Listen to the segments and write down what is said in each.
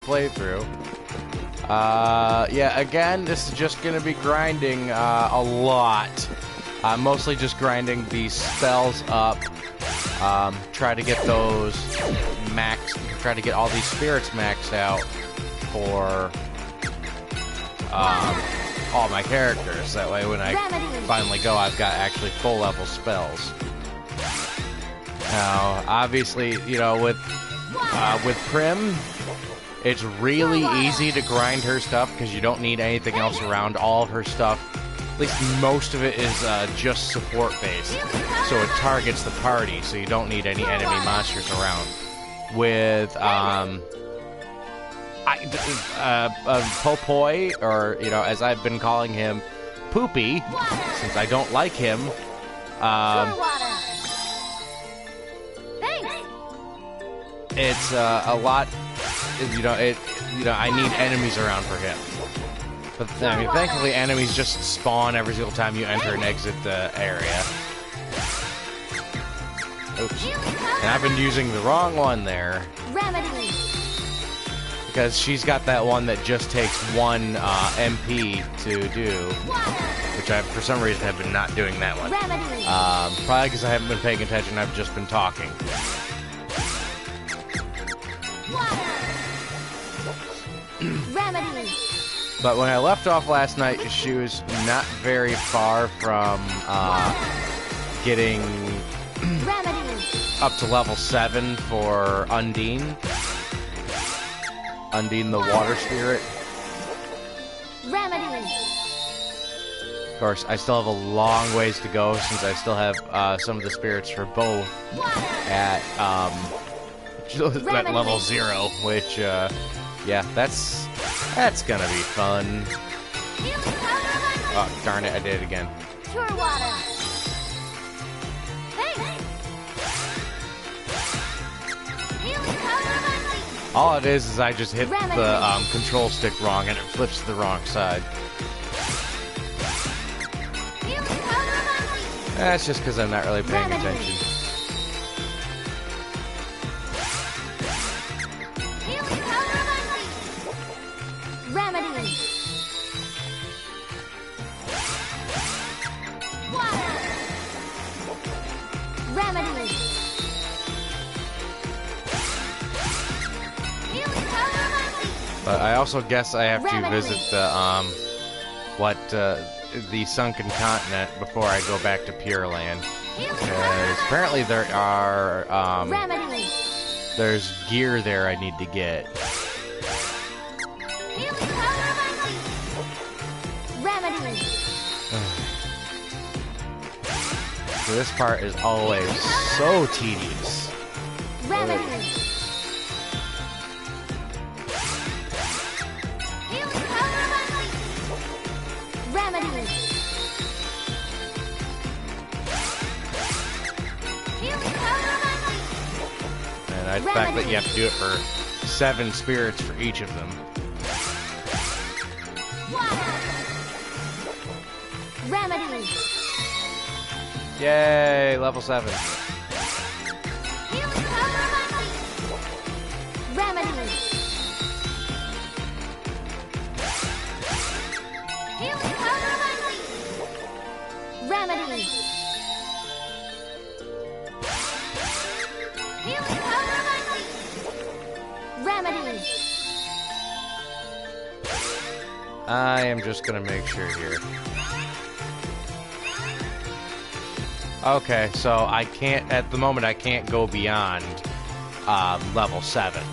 playthrough. Yeah, again, this is just gonna be grinding a lot. Mostly just grinding these spells up. Try to get those try to get all these spirits maxed out for all my characters. That way when I finally go, I've got actually full level spells. Now, obviously, you know, with Prim, it's really easy to grind her stuff because you don't need anything else around. All of her stuff, at least most of it, is just support based, so it targets the party, so you don't need any enemy monsters around. With Popoi, or you know, as I've been calling him, Poopy, since I don't like him. It's a lot. You know, I need enemies around for him. But I mean, thankfully, enemies just spawn every single time you enter and exit the area. Oops. And I've been using the wrong one there. Because she's got that one that just takes 1 MP to do. Which I, for some reason, have been not doing that one. Probably because I haven't been paying attention, I've just been talking. But when I left off last night, she was not very far from getting up to level 7 for Undine. Undine the Water Spirit. Of course, I still have a long ways to go since I still have some of the spirits for both at level 0, which, yeah, that's gonna be fun. Oh, darn it, I did it again. Pure water. All it is I just hit the control stick wrong and it flips to the wrong side. That's just because I'm not really paying attention. But I also guess I have to visit the the Sunken Continent before I go back to Pure Land, because apparently there are there's gear there I need to get. So this part is always so tedious. And the fact that you have to do it for 7 spirits for each of them. Yay, level 7. I am just gonna make sure here. Okay, so I can't, at the moment, I can't go beyond level 7.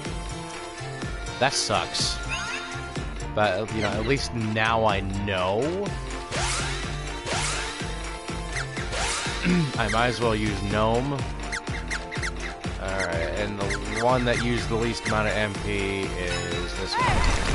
That sucks. But, you know, at least now I know. I might as well use Gnome. Alright, and the one that used the least amount of MP is this one.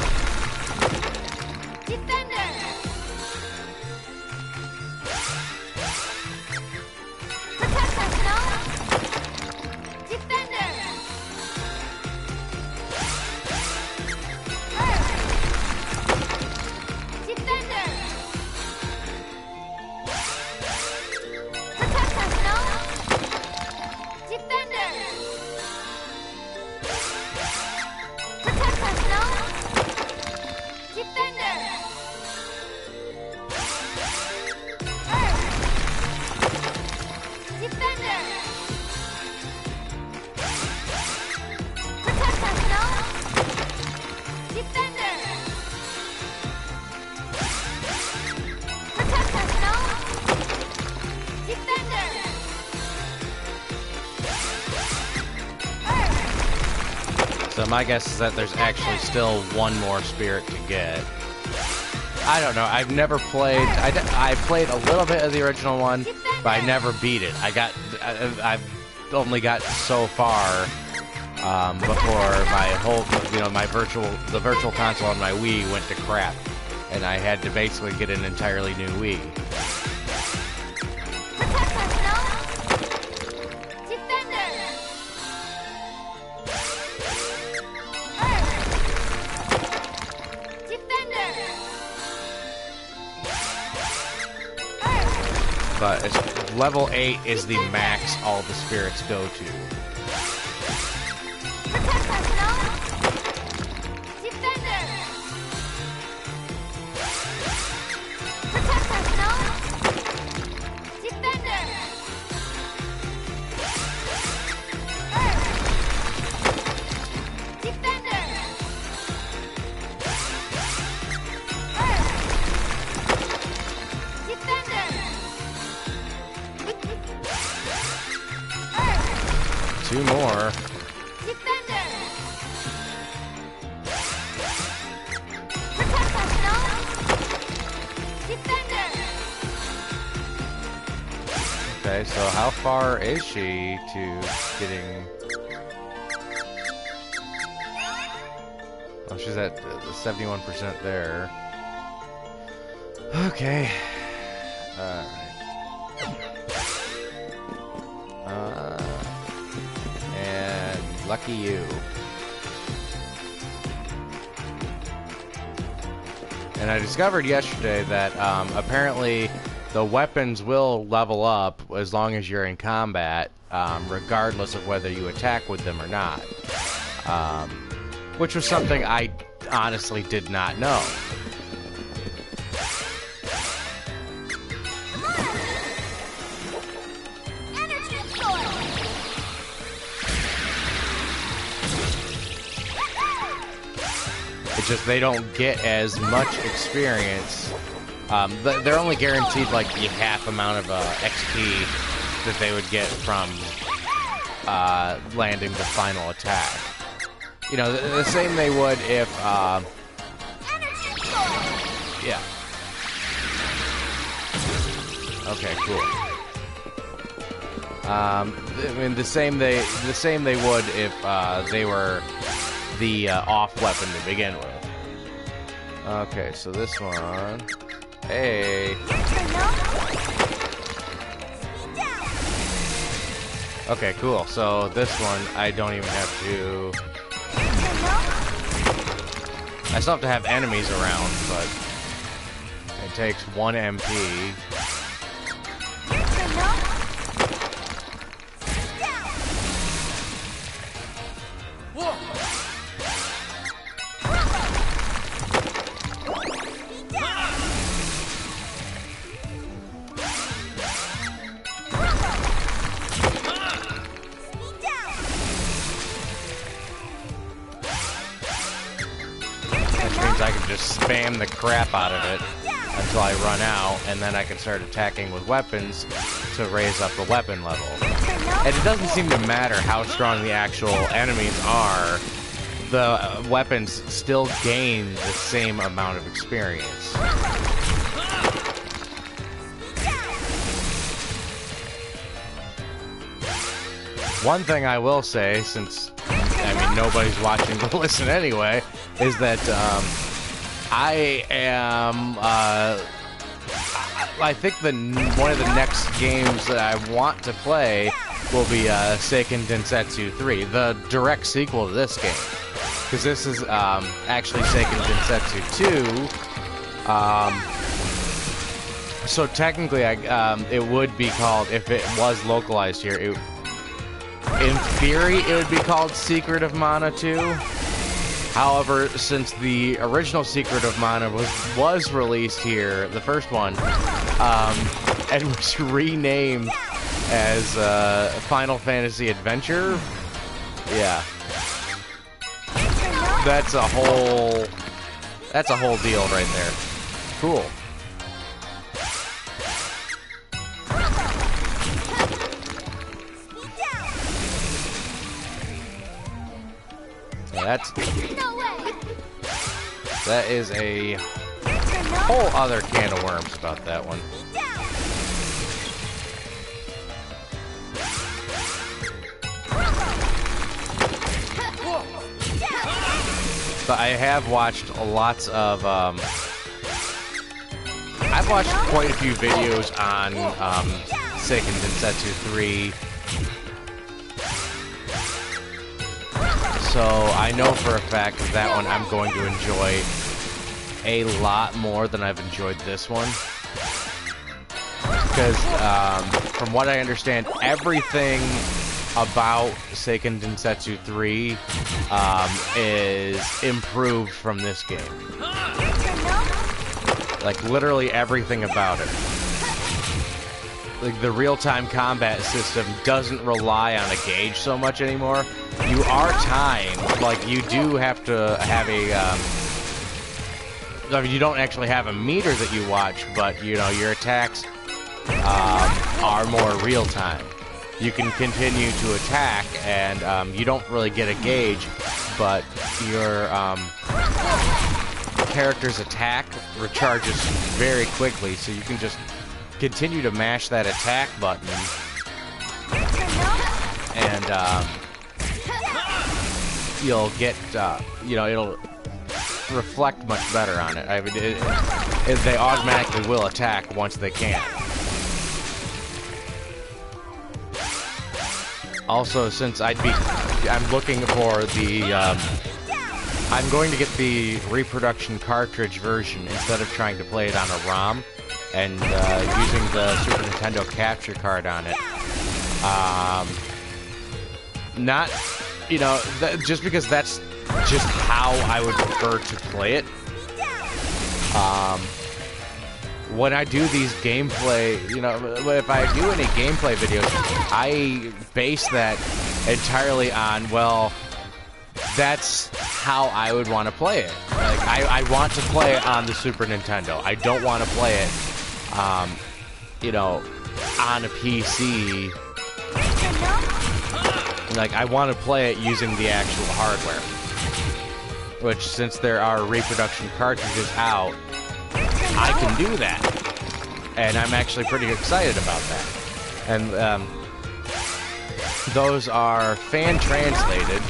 Protect us, no? my guess is that there's actually still one more spirit to get. I don't know. I've never played. I played a little bit of the original one, but I never beat it. I've only got so far before my whole, the virtual console on my Wii went to crap, and I had to basically get an entirely new Wii. But level 8 is the max all the spirits go to. Two more. Okay, so how far is she to getting... Oh, she's at 71% there. Okay. Alright. And lucky you. And I discovered yesterday that apparently the weapons will level up as long as you're in combat, regardless of whether you attack with them or not. Which was something I honestly did not know. It's just they don't get as much experience. They're only guaranteed like the half amount of XP that they would get from landing the final attack. You know, the same they would if... yeah. Okay, cool. I mean, the same they would if they were the off weapon to begin with. Okay, so this one. Hey. Okay, cool. So this one, I don't even have to. I still have to have enemies around, but it takes 1 MP. I can just spam the crap out of it until I run out, and then I can start attacking with weapons to raise up the weapon level. And it doesn't seem to matter how strong the actual enemies are, the weapons still gain the same amount of experience. One thing I will say, since, I mean, nobody's watching to listen anyway, is that I am, I think one of the next games that I want to play will be Seiken Densetsu 3, the direct sequel to this game. Because this is actually Seiken Densetsu 2. So technically, it would be called, if it was localized here, in theory, it would be called Secret of Mana 2. However, since the original Secret of Mana was released here, the first one, and was renamed as Final Fantasy Adventure, yeah, that's a whole deal right there. Cool. that is a whole other can of worms about that one. But I have watched lots of, I've watched quite a few videos on Seiken Densetsu 3. So I know for a fact that one I'm going to enjoy a lot more than I've enjoyed this one. Because from what I understand, everything about Seiken Densetsu 3 is improved from this game. Like, literally everything about it. Like, the real-time combat system doesn't rely on a gauge so much anymore. You are timed. Like, you do have to have a, I mean, you don't actually have a meter that you watch, but, you know, your attacks are more real-time. You can continue to attack, and you don't really get a gauge, but your character's attack recharges very quickly, so you can just continue to mash that attack button, and you'll get, you know, it'll reflect much better on it. I mean, they automatically will attack once they can. Also, since I'm looking for the, I'm going to get the reproduction cartridge version instead of trying to play it on a ROM, and using the Super Nintendo capture card on it. Not, you know, just because that's just how I would prefer to play it. When I do these gameplay, you know, if I do any gameplay videos, I base that entirely on, well, that's how I would want to play it. Like, I want to play it on the Super Nintendo. I don't want to play it, you know, on a PC. Like, I want to play it using the actual hardware. Which, since there are reproduction cartridges out, I can do that, and I'm actually pretty excited about that. And those are fan translated,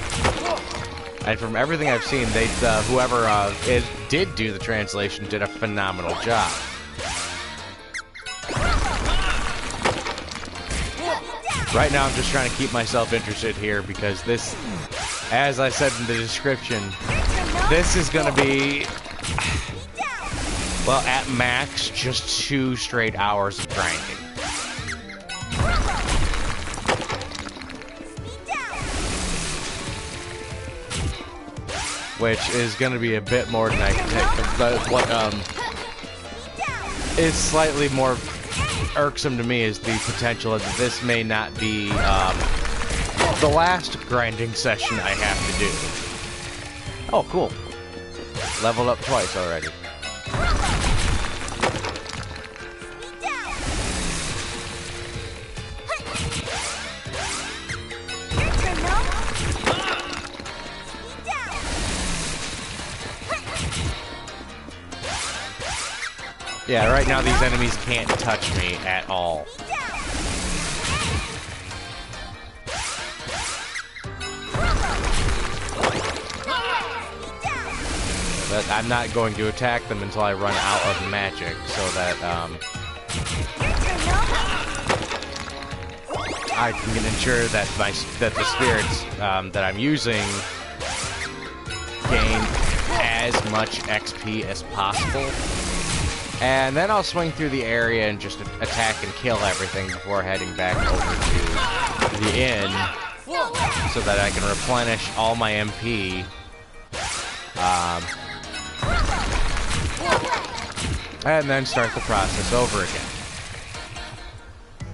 and from everything I've seen, they whoever did do the translation did a phenomenal job. Right now, I'm just trying to keep myself interested here because this, as I said in the description, this is going to be, well, at max, just 2 straight hours of grinding. Which is going to be a bit more than I can take. But what is slightly more irksome to me is the potential that this may not be the last grinding session I have to do. Oh, cool. Leveled up twice already. Yeah, right now these enemies can't touch me at all. But I'm not going to attack them until I run out of magic, so that I can ensure that the spirits that I'm using gain as much XP as possible. And then I'll swing through the area and just attack and kill everything before heading back over to the inn, so that I can replenish all my MP. And then start the process over again.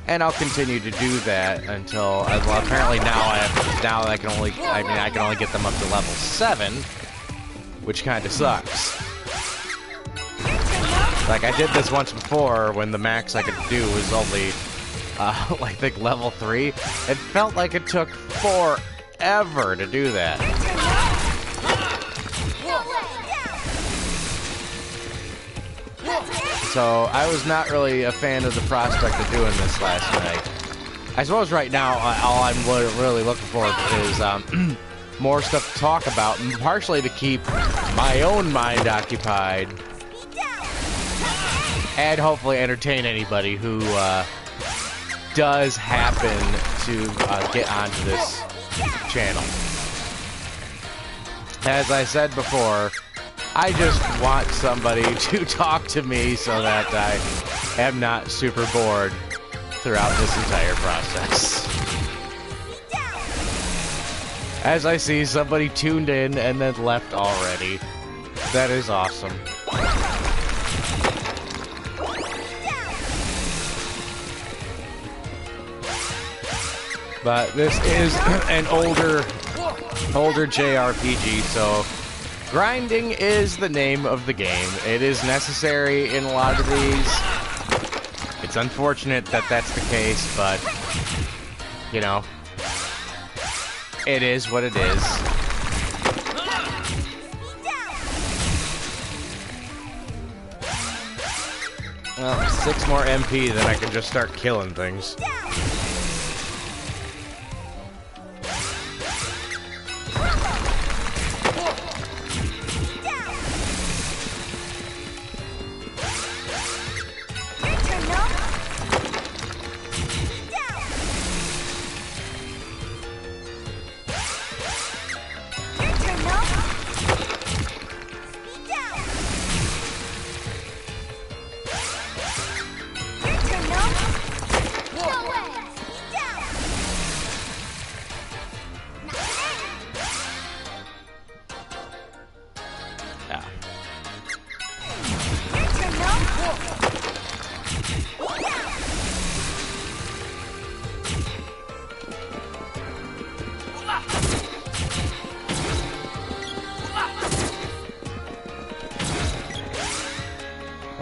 And I'll continue to do that until, well, apparently now I can only get them up to level 7, which kind of sucks. Like, I did this once before when the max I could do was only, I think level 3. It felt like it took forever to do that. So I was not really a fan of the prospect of doing this last night. I suppose right now all I'm really looking forward to is more stuff to talk about, and partially to keep my own mind occupied, and hopefully entertain anybody who does happen to get onto this channel. As I said before, I just want somebody to talk to me so that I am not super bored throughout this entire process. As I see, somebody tuned in and then left already. That is awesome. But this is an older JRPG, so grinding is the name of the game. It is necessary in a lot of these. It's unfortunate that that's the case, but, you know, it is what it is. Well, 6 more MP, then I can just start killing things.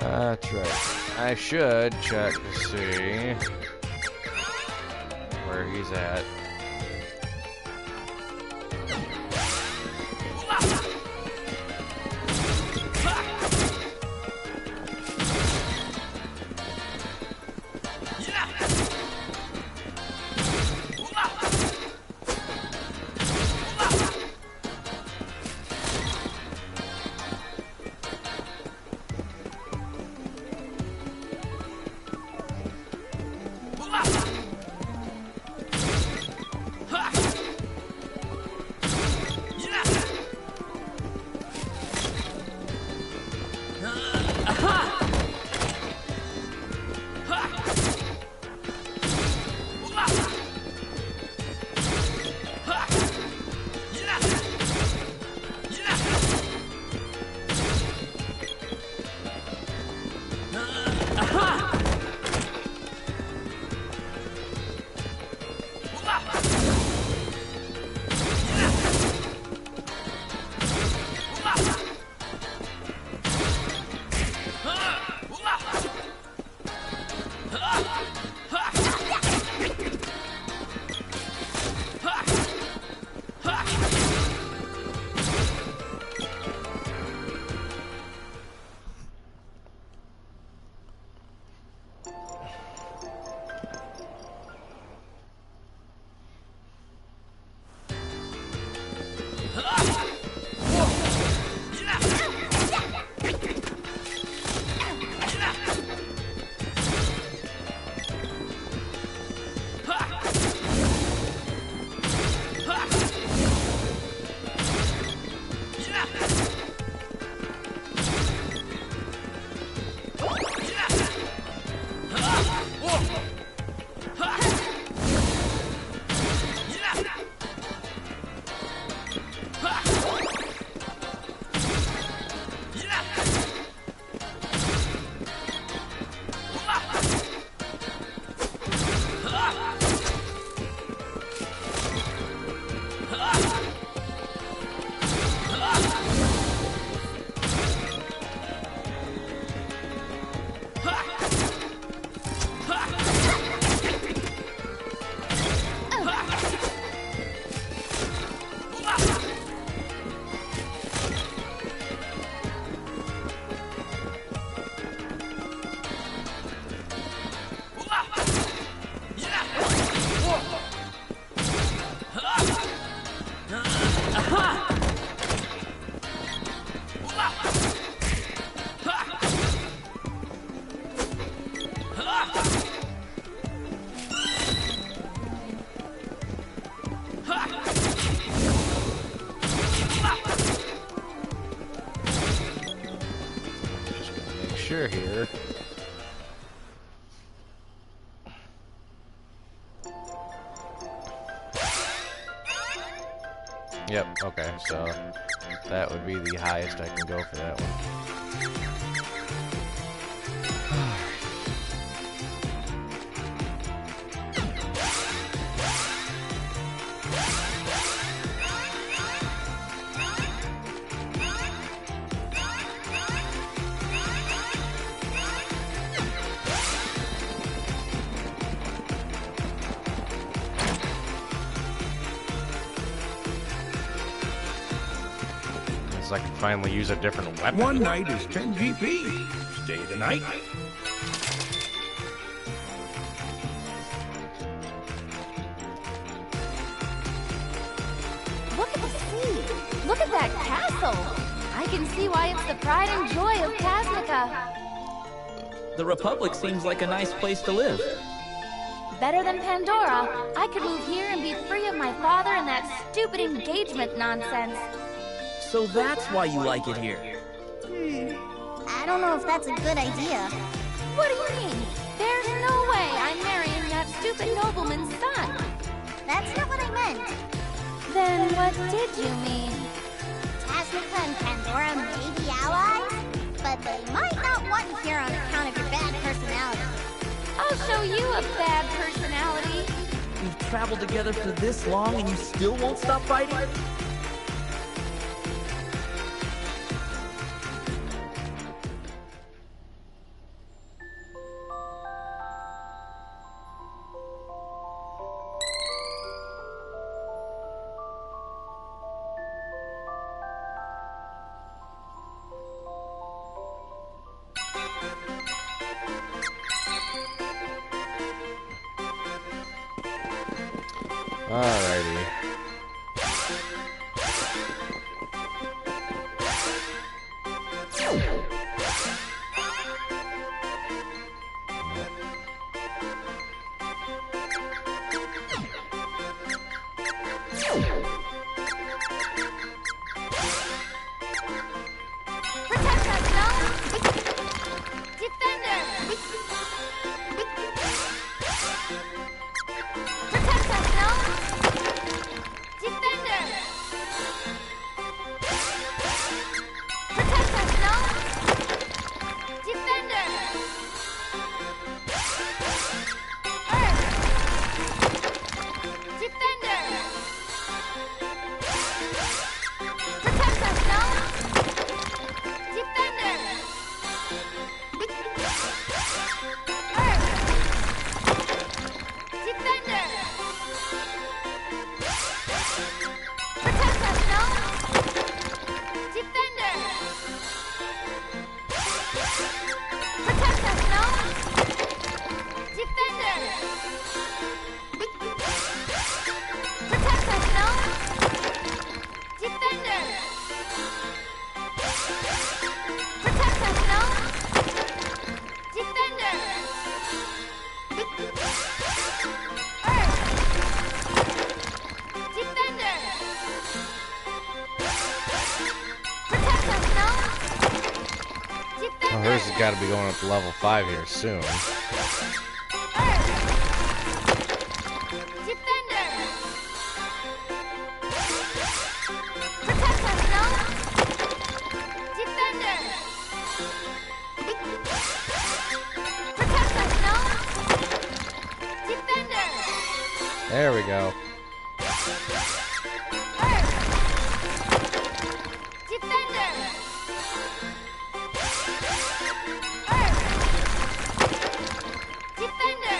That's right. I should check to see where he's at. sure here. Yep, okay, so that would be the highest I can go for that one. I can finally use a different weapon. One night is 10 GP. Stay the night. Look at the sea. Look at that castle. I can see why it's the pride and joy of Kaznica. The Republic seems like a nice place to live. Better than Pandora. I could move here and be free of my father and that stupid engagement nonsense. So that's why you like it here. I don't know if that's a good idea. What do you mean? There's no way I'm marrying that stupid nobleman's son. That's not what I meant. Then what did you mean? Kaznica and Pandora may be allies, but they might not want you here on account of your bad personality. I'll show you a bad personality. We've traveled together for this long and you still won't stop fighting? Alrighty. Protect us, no? Defender! Protect us, no? Defender! Protect us, no? Defender! Earth! Defender! Protect us, no? Defender! Earth! Defender! Protect us, no? Defender! Protect us, no? Defender! Protect us, no? Defender! Protect us, no? Defender! Earth! Defender! Protect us, no? Defender! Oh, hers has got to be going up to level 5 here soon. Earth! Defender! Protect us, no? Defender! Protect us, no? Defender! There we go. Earth! Defender! Earth! Defender!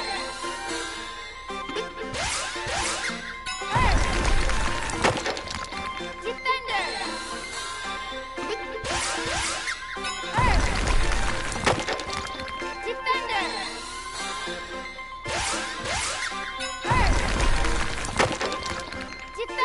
Earth! Defender! Earth! Defender! Earth! Defender!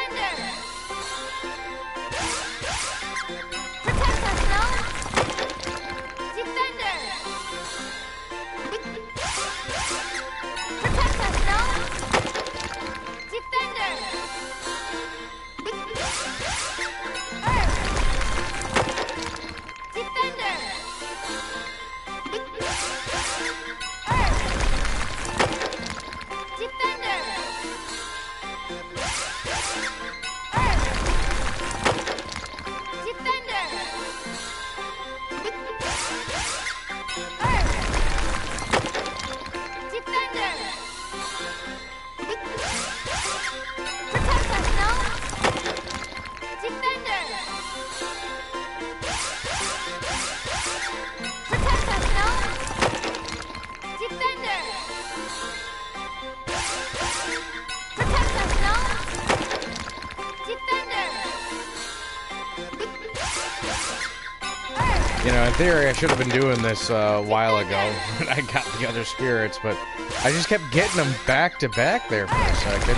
You know, in theory, I should have been doing this a while ago when I got the other spirits, but I just kept getting them back to back there for a second.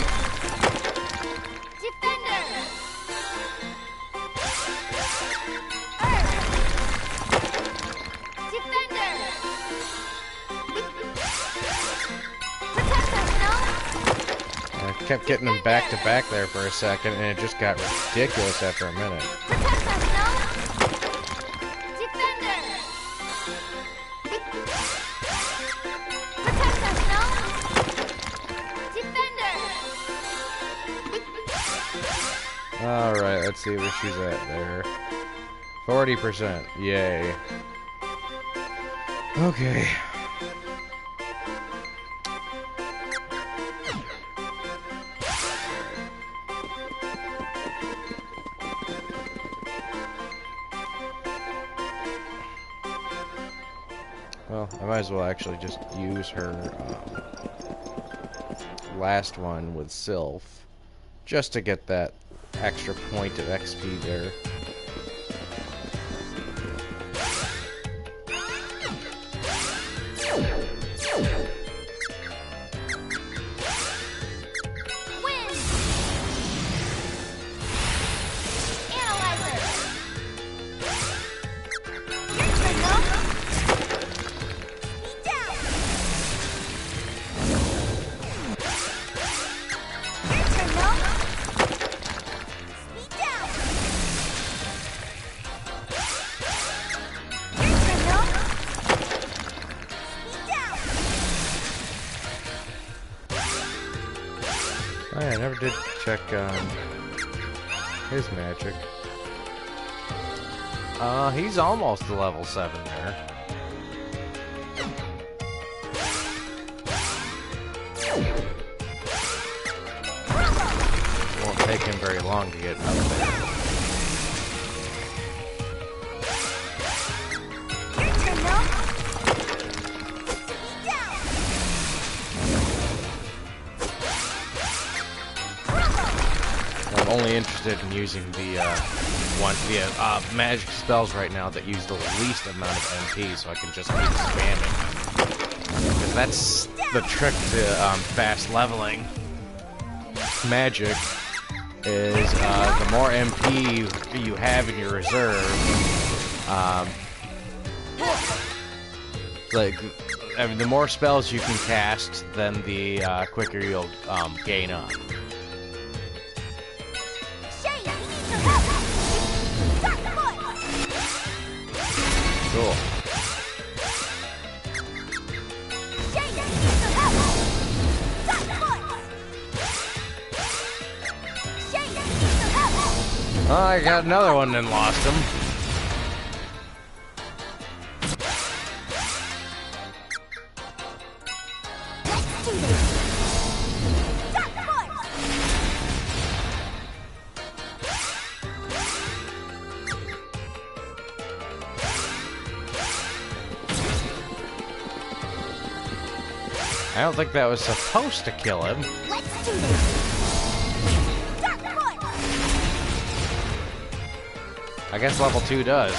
Defender! Defender! Protect us, no? I kept getting them back to back there for a second, and it just got ridiculous after a minute. Protect us, no? Defender! Protect us, no? Defender! Alright, let's see where she's at there. 40%. Yay. Okay. Well, I might as well actually just use her last one with Sylph, just to get that extra point of XP there. Win! Analyzer! Your turn, no? Speed down! Your turn, no? Speed down! Your turn, no? Speed down! Oh, yeah, I never did check his magic. He's almost to level 7 there. Won't take him very long to get up there. Your turn, no? Speed down! I'm only interested in using the magic spells right now that use the least amount of MP, so I can just keep spamming them. Because that's the trick to fast leveling magic. Is the more MP you have in your reserve, the more spells you can cast, then the quicker you'll gain up. Shane, he needs your help! Start the boy! Cool. Shane, he needs your help! Start the boy! Shane, he needs your help! Oh, I got another one and lost him. Let's do this! Start the boy! I don't think that was supposed to kill him. Let's do this! Start the boy! I guess level 2 does.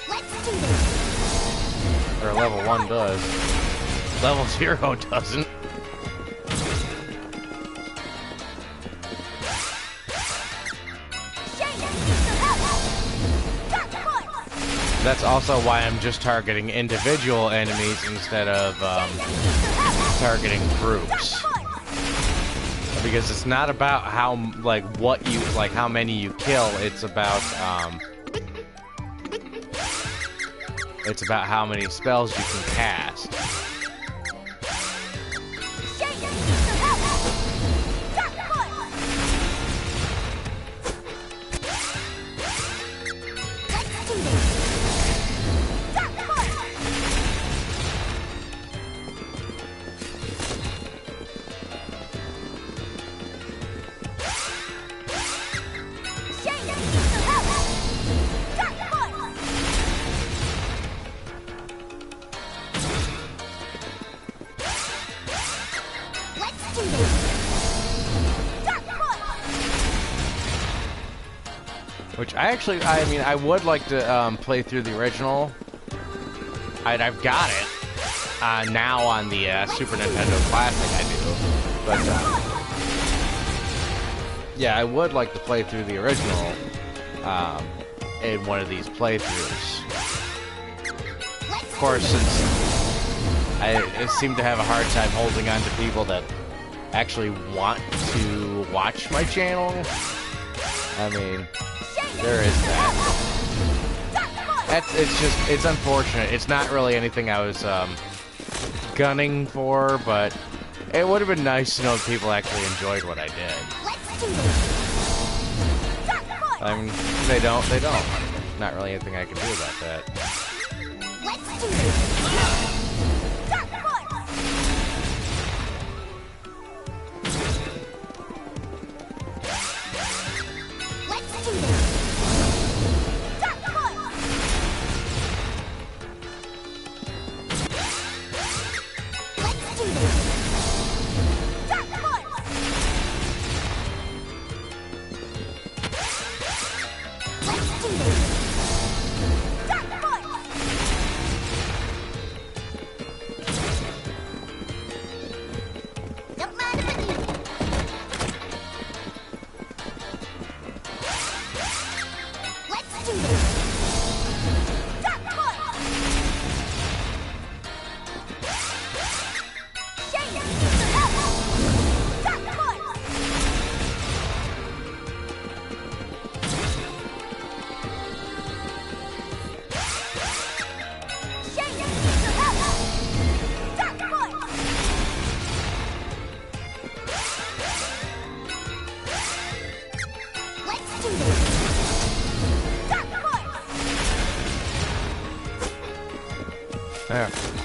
Let's do this! Or level 1 does. Level 0 doesn't. Shane, he needs your help! Start the boy! That's also why I'm just targeting individual enemies instead of targeting groups. Because it's not about how how many you kill. It's about how many spells you can cast. Shane, he needs your help! Start the boy! Let's do this! Start the boy! Shane, he needs your help! Start the boy! Which I mean, I would like to play through the original. I've got it now on the Super Nintendo Classic. I do, but yeah, I would like to play through the original in one of these playthroughs. Of course, since I seem to have a hard time holding on to people that actually want to watch my channel. I mean, there is that. It's unfortunate. It's not really anything I was gunning for, but it would have been nice to know that people actually enjoyed what I did. I mean, they don't. Not really anything I can do about that. Let's do this.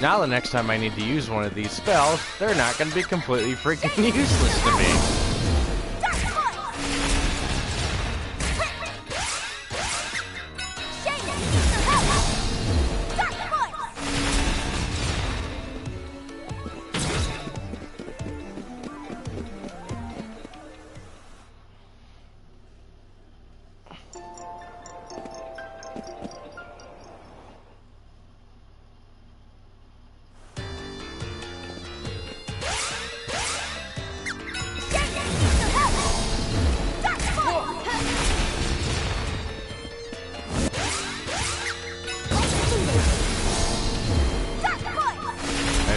Now the next time I need to use one of these spells, they're not going to be completely freaking useless to me.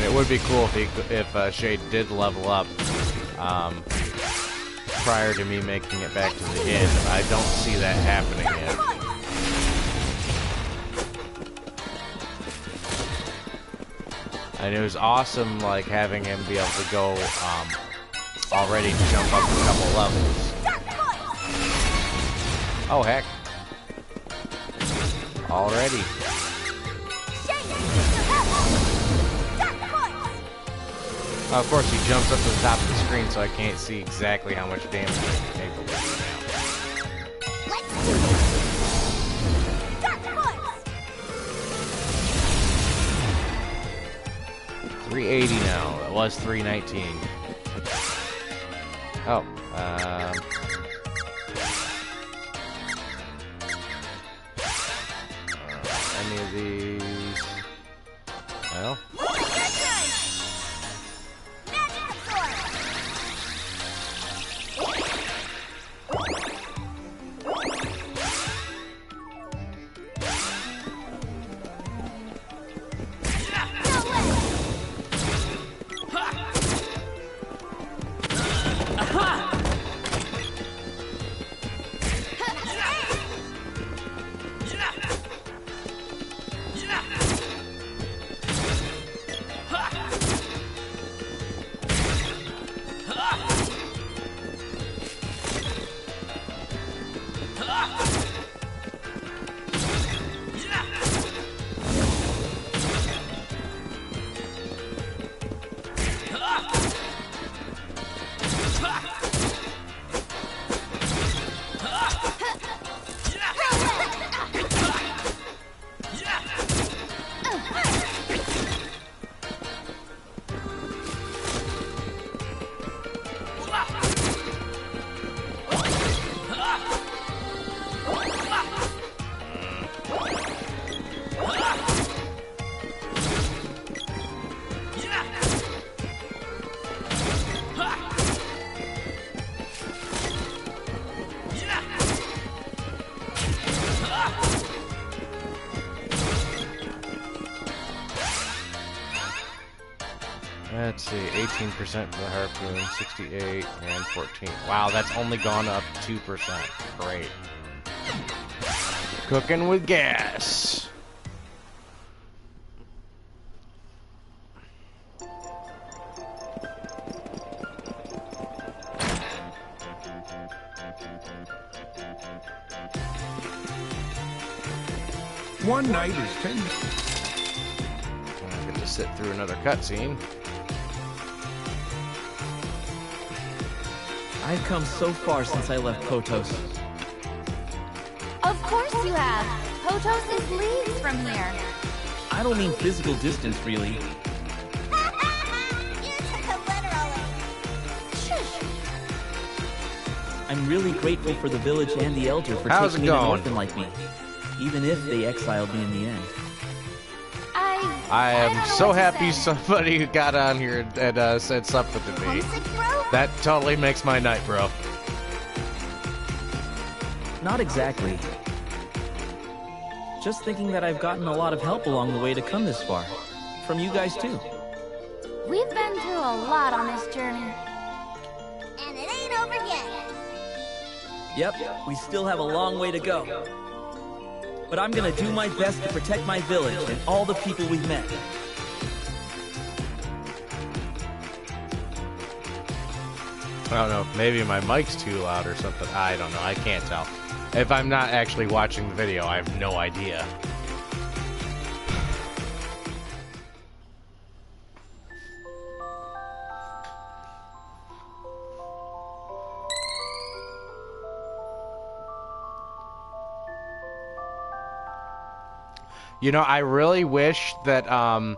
It would be cool if Shade did level up prior to me making it back to the end. I don't see that happening yet. And it was awesome, like, having him be able to go already jump up a couple levels. Oh, heck. Already. Of course, he jumps up to the top of the screen, so I can't see exactly how much damage I'm capable of now. 380 now. It was 319. Oh, any of these? Well. Let's see, 18% for the harpoon, 68, and 14. Wow, that's only gone up 2%. Great. Cooking with gas. One night is 10. I get to sit through another cutscene. I've come so far since I left Potos. Of course you have. Potos is leagues from here. I don't mean physical distance, really. You took it literally. Shush. I'm really grateful for the village and the Elder for How's taking it in an going? orphan like me, even if they exiled me in the end. I don't am know so what to happy say. somebody got on here and said something to me. Homesick, bro? That totally makes my night, bro. Not exactly. Just thinking that I've gotten a lot of help along the way to come this far. From you guys, too. We've been through a lot on this journey. And it ain't over yet. Yep, we still have a long way to go. But I'm gonna do my best to protect my village and all the people we've met. I don't know, maybe my mic's too loud or something. I don't know, I can't tell. If I'm not actually watching the video, I have no idea. You know, I really wish that I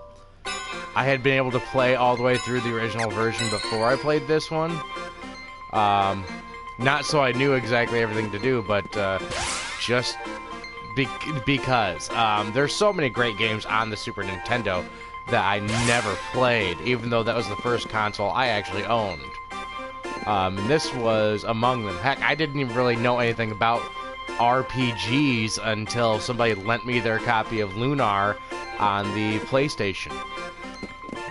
had been able to play all the way through the original version before I played this one. Not so I knew exactly everything to do, but just because. There's so many great games on the Super Nintendo that I never played, even though that was the first console I actually owned. And this was among them. Heck, I didn't even really know anything about RPGs until somebody lent me their copy of Lunar on the PlayStation.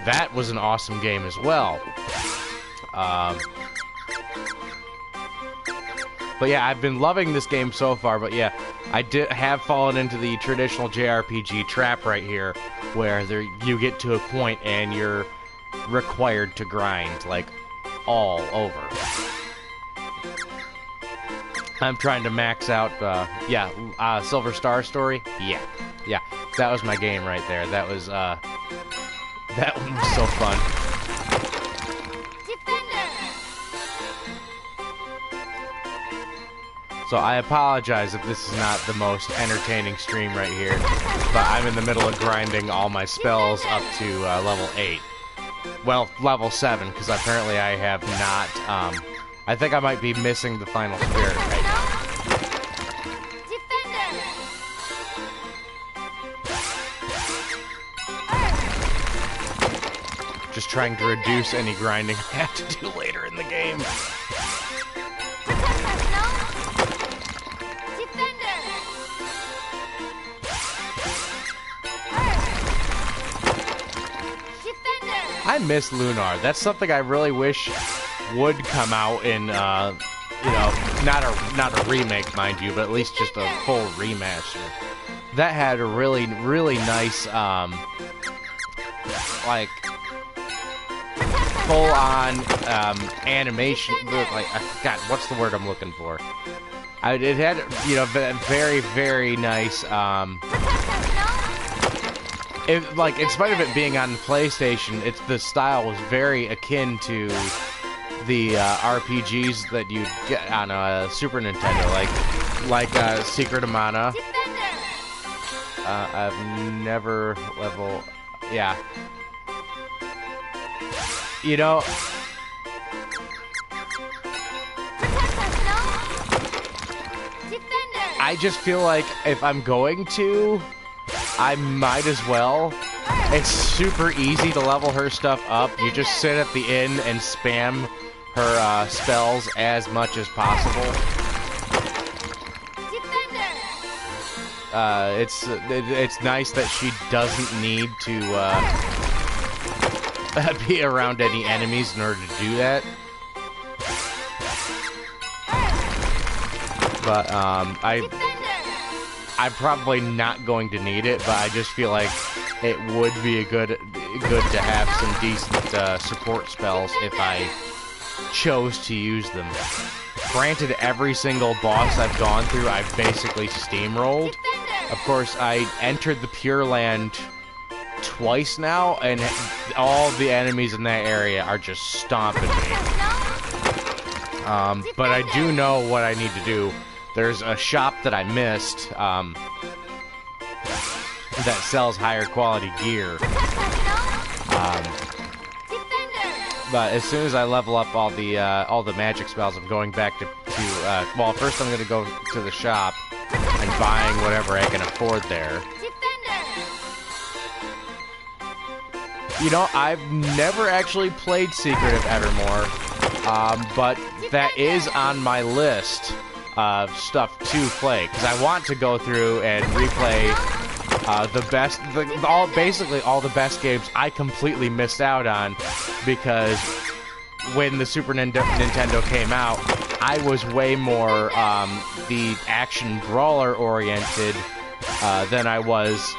That was an awesome game as well. But yeah, I've been loving this game so far, but yeah, I have fallen into the traditional JRPG trap right here, where you get to a point and you're required to grind, like, all over. I'm trying to max out, Silver Star Story. Yeah, that was my game right there. That was, that one was so fun. So I apologize if this is not the most entertaining stream right here, but I'm in the middle of grinding all my spells up to level 8. Well, level 7, because apparently I have not, I think I might be missing the final spirit right now. Just trying to reduce any grinding I have to do later in the game. I miss Lunar. That's something I really wish would come out in, you know, not a remake, mind you, but at least just a full remaster. That had a really, really nice, like, full-on animation. Like, God, what's the word I'm looking for? It had, you know, very, very nice. Like, in spite of it being on the PlayStation, the style was very akin to the RPGs that you'd get on a Super Nintendo, like Secret of Mana. I've never level, yeah. You know, I just feel like if I'm going to, I might as well. It's super easy to level her stuff up. You just sit at the inn and spam her spells as much as possible. It's nice that she doesn't need to be around any enemies in order to do that. But I'm probably not going to need it, but I just feel like it would be good to have some decent support spells if I chose to use them. Granted, every single boss I've gone through, I've basically steamrolled. Of course, I entered the Pure Land twice now, and all the enemies in that area are just stomping me. But I do know what I need to do. There's a shop that I missed that sells higher quality gear. But as soon as I level up all the magic spells, I'm going back to well, first I'm going to go to the shop and buying whatever I can afford there. You know, I've never actually played Secret of Evermore, but that is on my list of stuff to play, because I want to go through and replay basically all the best games I completely missed out on, because when the Super Nintendo came out, I was way more the action brawler oriented than I was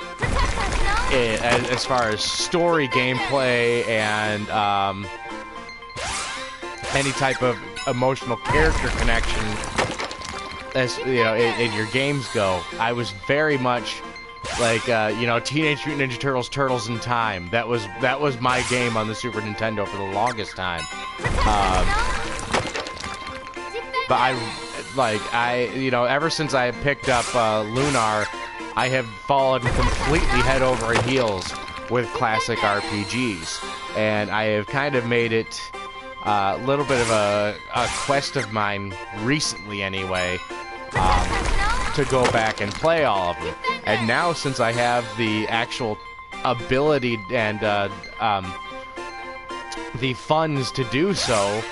as far as story gameplay and any type of emotional character connection, as you know, in your games go. I was very much like you know, Teenage Mutant Ninja Turtles: Turtles in Time. That was my game on the Super Nintendo for the longest time. But you know, ever since I picked up Lunar, I have fallen completely head over heels with classic RPGs, and I have kind of made it a little bit of a quest of mine recently, anyway, to go back and play all of them. And now, since I have the actual ability and the funds to do so,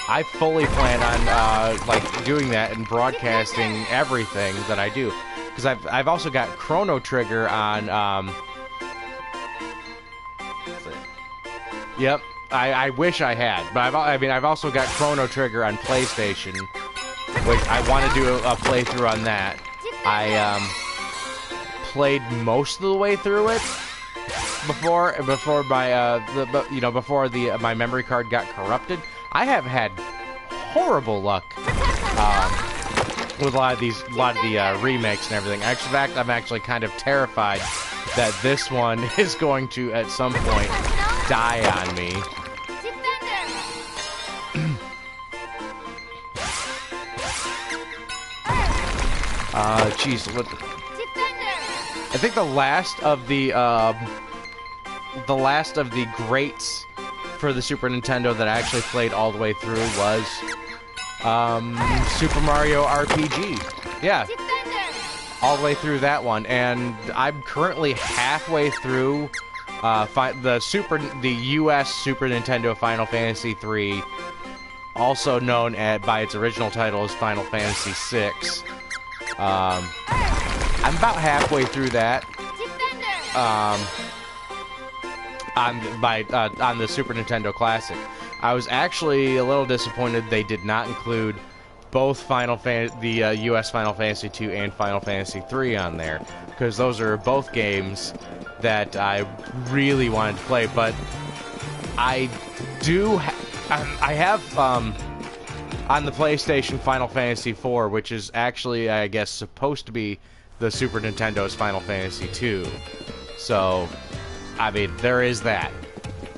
I fully plan on like doing that and broadcasting everything that I do. Because I've also got Chrono Trigger on. Yep, I wish I had, but I've also got Chrono Trigger on PlayStation, which I want to do a playthrough on that. I played most of the way through it before my my memory card got corrupted. I have had horrible luck with a lot of the remakes and everything. In fact, I'm actually kind of terrified that this one is going to at some point die on me. Jeez, what? I think the last of the greats for the Super Nintendo that I actually played all the way through was Super Mario RPG. Yeah, all the way through that one, and I'm currently halfway through the U.S. Super Nintendo Final Fantasy III, also known by its original title as Final Fantasy VI. I'm about halfway through that. On the Super Nintendo Classic. I was actually a little disappointed they did not include both the U.S. Final Fantasy II and Final Fantasy III on there, because those are both games that I really wanted to play. But I have on the PlayStation Final Fantasy IV, which is actually, I guess, supposed to be the Super Nintendo's Final Fantasy II. So, I mean, there is that.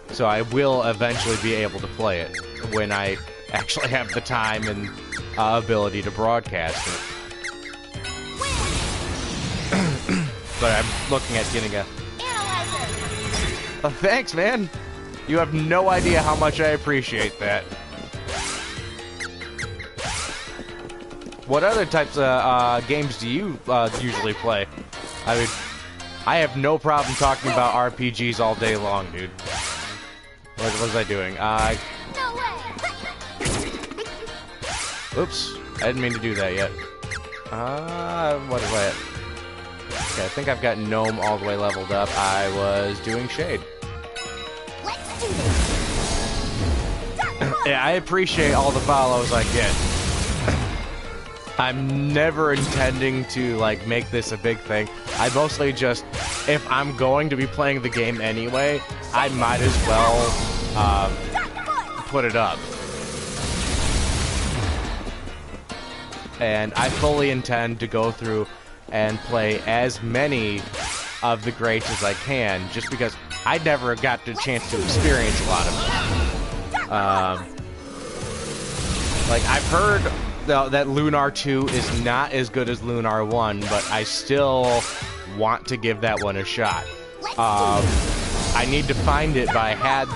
So I will eventually be able to play it when I actually have the time and ability to broadcast it. But I'm looking at getting a... Oh, thanks, man! You have no idea how much I appreciate that. What other types of games do you usually play? I mean, I have no problem talking about RPGs all day long, dude. What was I doing? No way. Oops, I didn't mean to do that yet. What did I... Okay, I think I've got Gnome all the way leveled up. I was doing Shade. Yeah, I appreciate all the follows I get. I'm never intending to, like, make this a big thing. I mostly just, if I'm going to be playing the game anyway, I might as well put it up. And I fully intend to go through and play as many of the greats as I can, just because I never got the chance to experience a lot of them. Like, I've heard that Lunar 2 is not as good as Lunar 1, but I still want to give that one a shot. I need to find it, but I had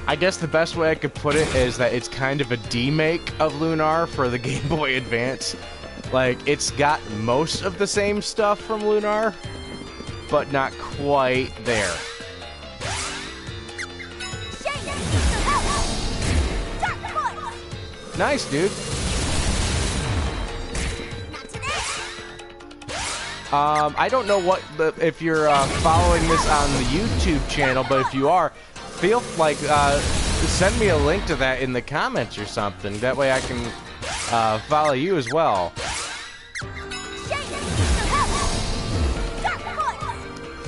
I guess the best way I could put it is that it's kind of a demake of Lunar for the Game Boy Advance. Like, it's got most of the same stuff from Lunar, but not quite there. Nice, dude. I don't know if you're following this on the YouTube channel, but if you are, feel like send me a link to that in the comments or something. That way I can follow you as well.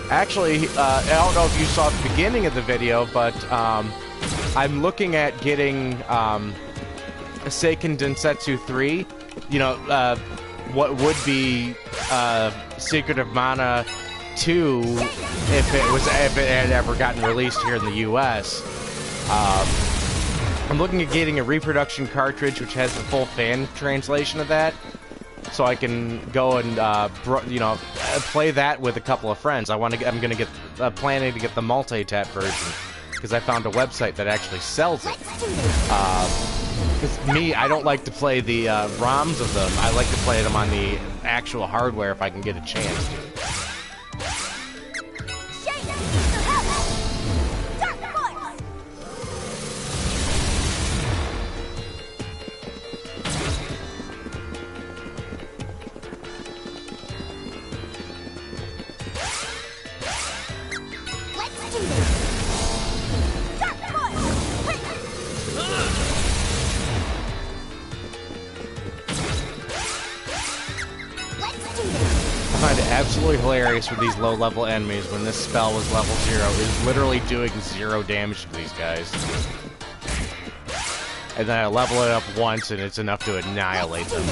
Actually, I don't know if you saw the beginning of the video, but I'm looking at getting Seiken Densetsu 3. You know, what would be Secret of Mana 2 if it had ever gotten released here in the U.S. I'm looking at getting a reproduction cartridge which has the full fan translation of that, so I can go and play that with a couple of friends. I'm gonna get planning to get the multi-tap version because I found a website that actually sells it. Because me, I don't like to play the ROMs of them. I like to play them on the actual hardware if I can get a chance to. I find it absolutely hilarious with these low-level enemies when this spell was level 0 is literally doing 0 damage to these guys. And then I level it up once and it's enough to annihilate them.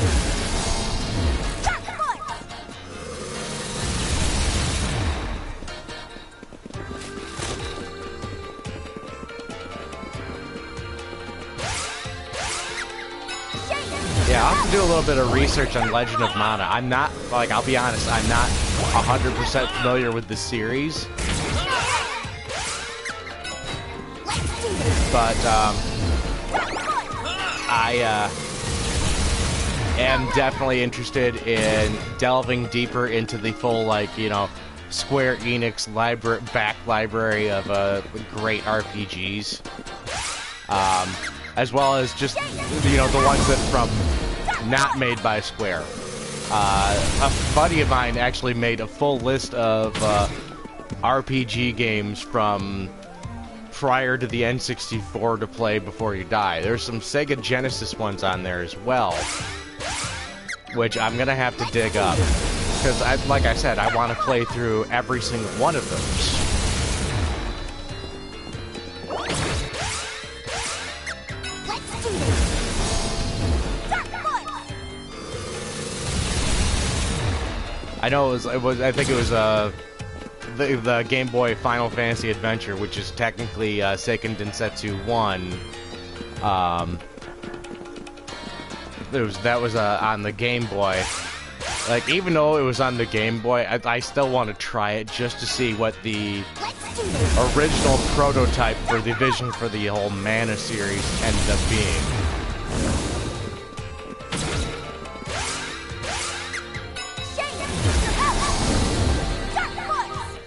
Yeah, I'll have to do a little bit of research on Legend of Mana. I'm not, like, I'll be honest, I'm not 100% familiar with the series. But, I am definitely interested in delving deeper into the full, like, you know, Square Enix back library of great RPGs. As well as just, you know, the ones that from not made by Square. A buddy of mine actually made a full list of RPG games from prior to the N64 to play before you die. There's some Sega Genesis ones on there as well, which I'm gonna have to dig up because, like I said, I want to play through every single one of those. I know it was. I think it was the Game Boy Final Fantasy Adventure, which is technically Seiken Densetsu 1. That was on the Game Boy. Like, even though it was on the Game Boy, I still want to try it just to see what the original prototype for the vision for the whole Mana series ended up being.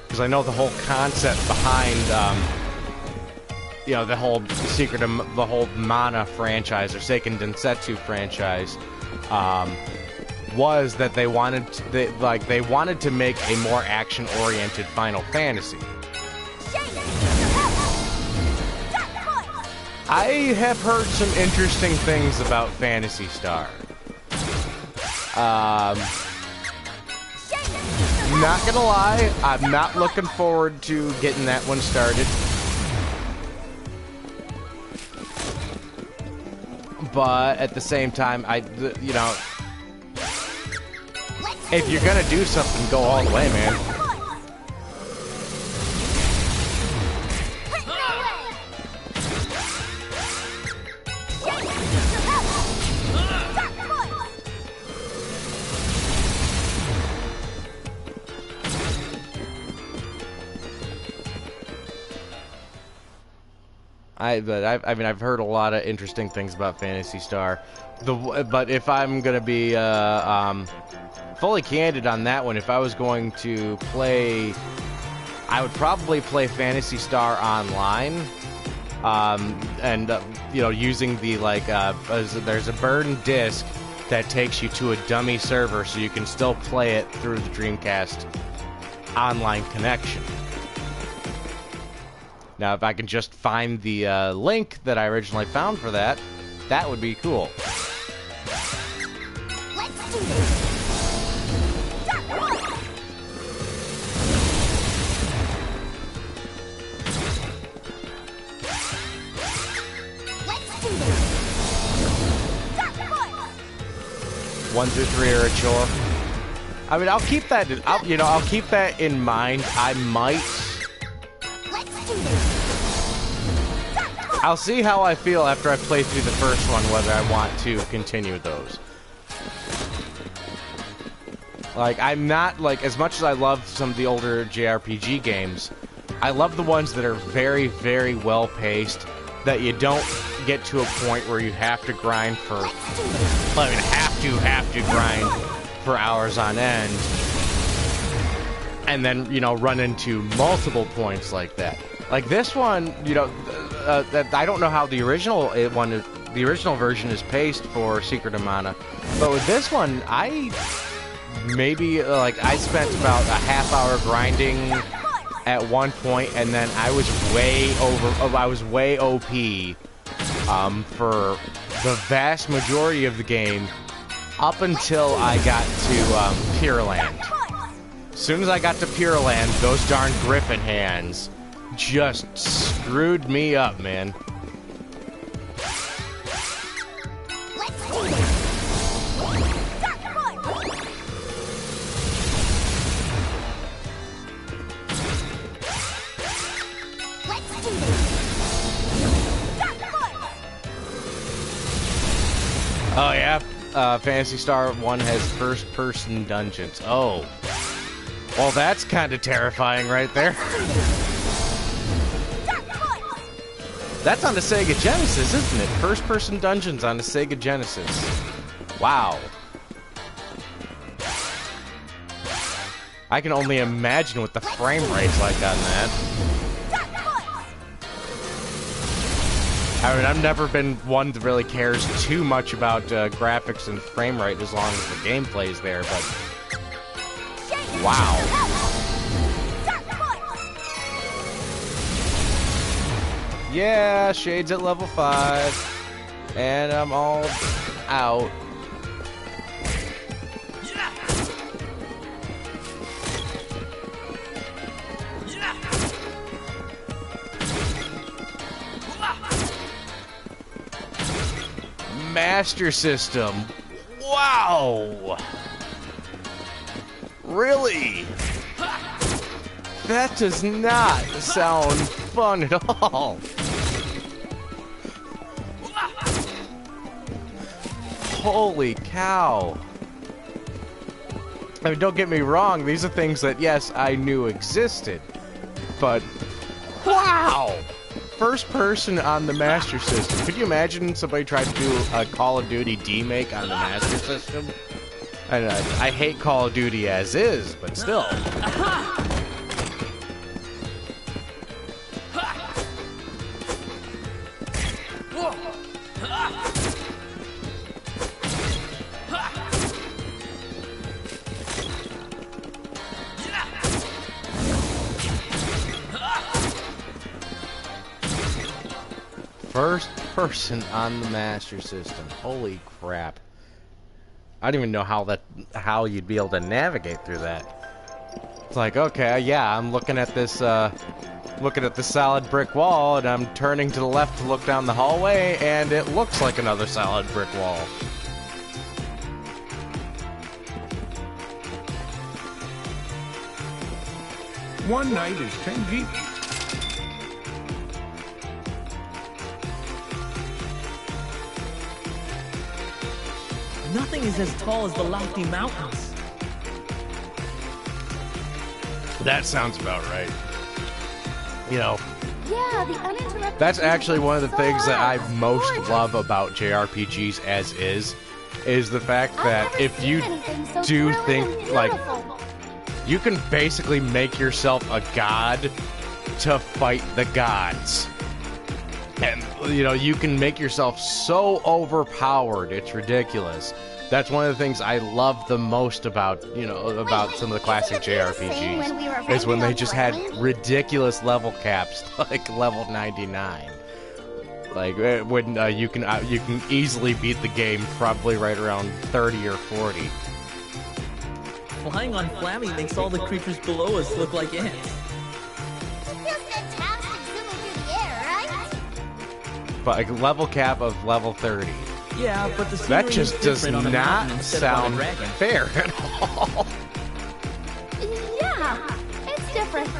Because I know the whole concept behind, you know, the whole the whole Mana franchise or Seiken Densetsu franchise, was that they wanted to make a more action-oriented Final Fantasy. I have heard some interesting things about Phantasy Star. Not gonna lie, I'm not looking forward to getting that one started. But at the same time, you know, if you're gonna do something, go all the way, man. I mean, I've heard a lot of interesting things about Phantasy Star. But if I'm gonna be fully candid on that one, if I was going to play, I would probably play Phantasy Star online, and you know, using the there's a burn disc that takes you to a dummy server, so you can still play it through the Dreamcast online connection. Now, if I can just find the link that I originally found for that, that would be cool. Let's do this. Let's do this. 1 through 3 are a chore. I mean, I'll keep that. I'll keep that in mind. I might. I'll see how I feel after I play through the first one, whether I want to continue those. Like, I'm not, like, as much as I love some of the older JRPG games, I love the ones that are very, very well paced, that you don't get to a point where you have to grind for, I mean, have to grind for hours on end, and then, you know, run into multiple points like that. Like this one, you know, I don't know how the original version is paced for Secret of Mana, but with this one, I spent about a half hour grinding at one point, and then I was way OP for the vast majority of the game up until I got to Pure Land. As soon as I got to Pure Land, those darn Griffin hands just screwed me up, man. Oh yeah, Phantasy Star 1 has first-person dungeons. Oh. Well, that's kind of terrifying right there. That's on the Sega Genesis, isn't it? First-person dungeons on the Sega Genesis. Wow. I can only imagine what the frame rate's like on that. I mean, I've never been one that really cares too much about graphics and frame rate as long as the gameplay's there, but... Wow. Yeah, Shade's at level 5, and I'm all out. Master System. Wow. Really? That does not sound fun at all. Holy cow. I mean, don't get me wrong, these are things that, yes, I knew existed. But, wow! First person on the Master System. Could you imagine somebody tried to do a Call of Duty demake on the Master System? And I hate Call of Duty as is, but still. First person on the Master System. Holy crap. I don't even know how you'd be able to navigate through that. It's like, okay, yeah, I'm looking at this solid brick wall, and I'm turning to the left to look down the hallway, and it looks like another solid brick wall. One night is 10 GB. Nothing is as tall as the lofty mountains. That sounds about right. You know, Yeah, the uninterrupted. that's actually one of the so things that I loud. most Gorgeous. love about JRPGs as is the fact I've that never if seen you anything so do thrilling think, and like, beautiful. you can basically make yourself a god to fight the gods. And, you know, you can make yourself so overpowered, it's ridiculous. That's one of the things I love the most about, you know, about some of the classic Saying when we were JRPGs, is when riding they on just had Fleming? ridiculous level caps, like level 99. Like, when you can easily beat the game probably right around 30 or 40. Flying on Flammy makes all the creatures below us look like ants. It feels fantastic zooming through the air, right? But like level cap of level 30. Yeah, but the scenery That just is does different on a not mountain instead of on a sound dragon. fair at all. Yeah, it's different.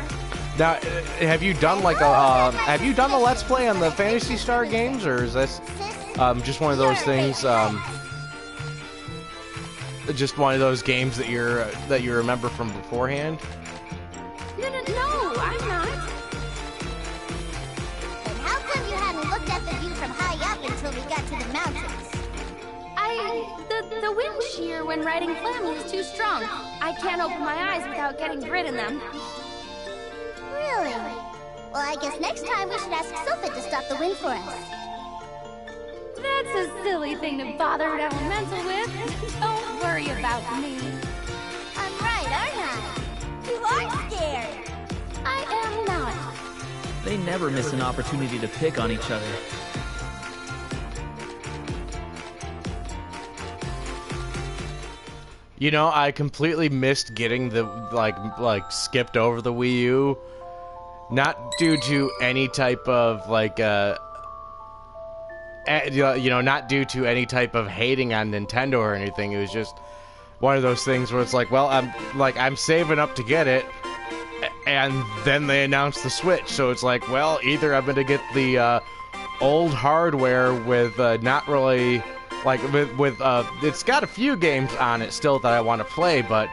Now, have you done like have you done a Let's Play on the Phantasy Star games, or is this just one of those things? Just one of those games that you remember from beforehand? No, I'm not. And how come you hadn't looked at the view from high up until we got to the mountains? The wind shear when riding Flammy is too strong. I can't open my eyes without getting grit in them. Really? Well, I guess next time we should ask Sophie to stop the wind for us. That's a silly thing to bother an elemental with. Don't worry about me. I'm right, aren't I? You are scared. I am not. They never miss an opportunity to pick on each other. You know, I completely missed getting the like skipped over the Wii U, not due to any type of like you know, not due to any type of hating on Nintendo or anything. It was just one of those things where it's like, well, I'm saving up to get it, and then they announced the Switch, so it's like, well, either I'm gonna get the old hardware with not really like with it's got a few games on it still that I want to play, but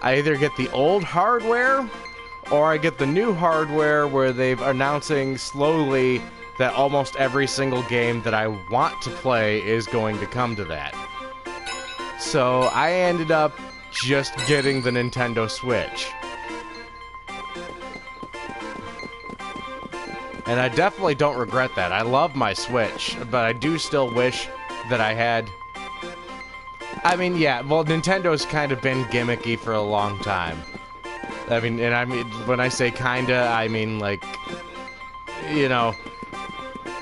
I either get the old hardware or I get the new hardware where they've announcing slowly that almost every single game that I want to play is going to come to that. So I ended up just getting the Nintendo Switch. And I definitely don't regret that. I love my Switch, but I do still wish that I had... I mean, yeah, well, Nintendo's kind of been gimmicky for a long time. I mean, when I say kinda, I mean, like, you know,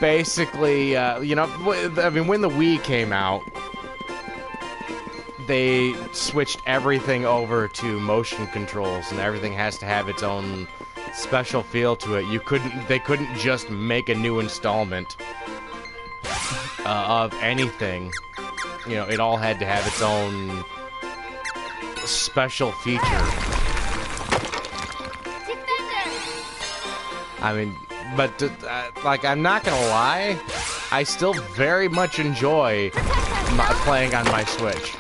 basically, you know, I mean, when the Wii came out, they switched everything over to motion controls, and everything has to have its own special feel to it. They couldn't just make a new installment of anything. You know, it all had to have its own special feature. I mean, but like, I'm not gonna lie, I still very much enjoy playing on my Switch.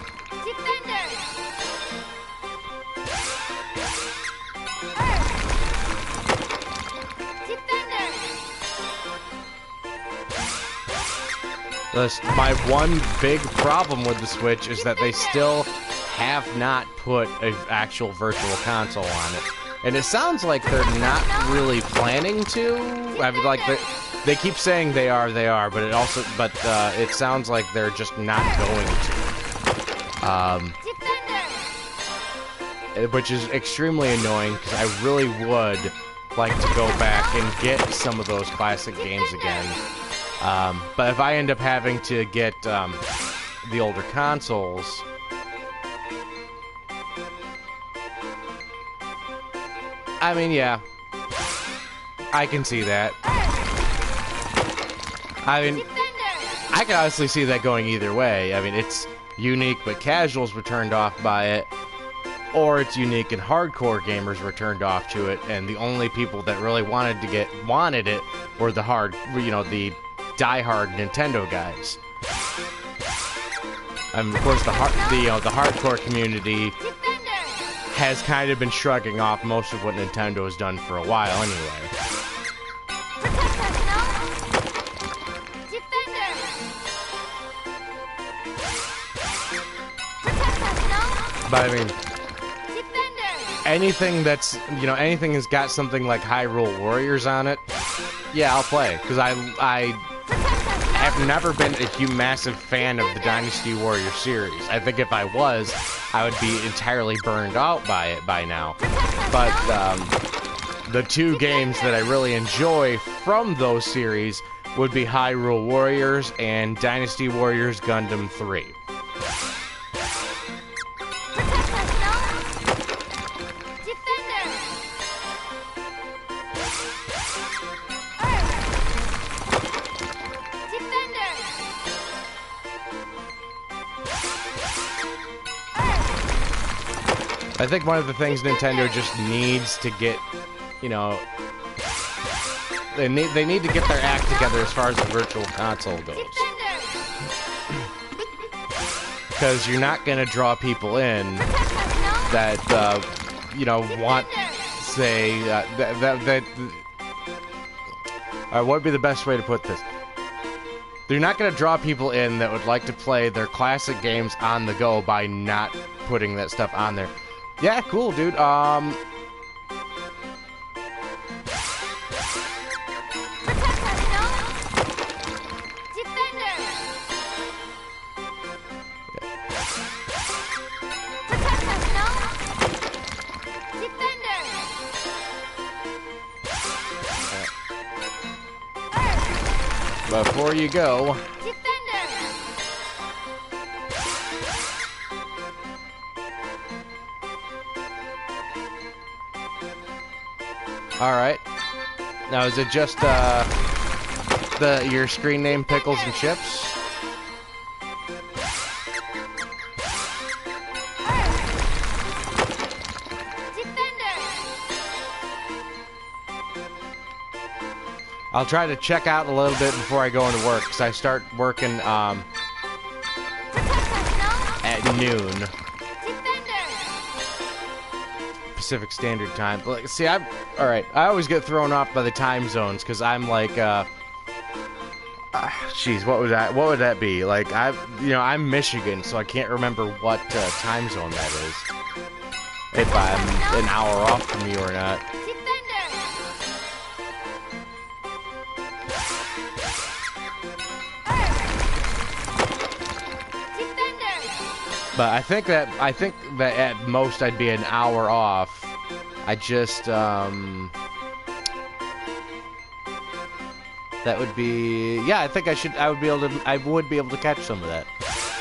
My one big problem with the Switch is that they still have not put an actual virtual console on it. And it sounds like they're not really planning to. I mean, like, they keep saying they are, but it sounds like they're just not going to. Which is extremely annoying, because I really would like to go back and get some of those classic games again. But if I end up having to get the older consoles, I mean, yeah, I can see that. I mean, I can honestly see that going either way. I mean, it's unique, but casuals were turned off by it, or it's unique and hardcore gamers were turned off to it, and the only people that really wanted it were the the die-hard Nintendo guys. And of course, the hardcore community has kind of been shrugging off most of what Nintendo has done for a while, anyway. But I mean, anything that's, anything that's got something like Hyrule Warriors on it, yeah, I'll play. Because I have never been a massive fan of the Dynasty Warrior series. I think if I was, I would be entirely burned out by it by now. But the two games that I really enjoy from those series would be Hyrule Warriors and Dynasty Warriors Gundam 3. I think one of the things Nintendo just needs to get, they need to get their act together as far as the virtual console goes. Because you're not going to draw people in that, want, say, what would be the best way to put this? They're not going to draw people in that would like to play their classic games on the go by not putting that stuff on there. Yeah, cool, dude. Before you go, alright. Now, is it just, your screen name, Pickles and Chips? I'll try to check out a little bit before I go into work, because I start working, at noon. Pacific Standard Time. Like, see, alright, I always get thrown off by the time zones, because I'm like, jeez, what would that be? Like, I'm Michigan, so I can't remember what, time zone that is. If I'm an hour off from you or not. But I think that at most I'd be an hour off. I just that would be, yeah, I think I would be able to catch some of that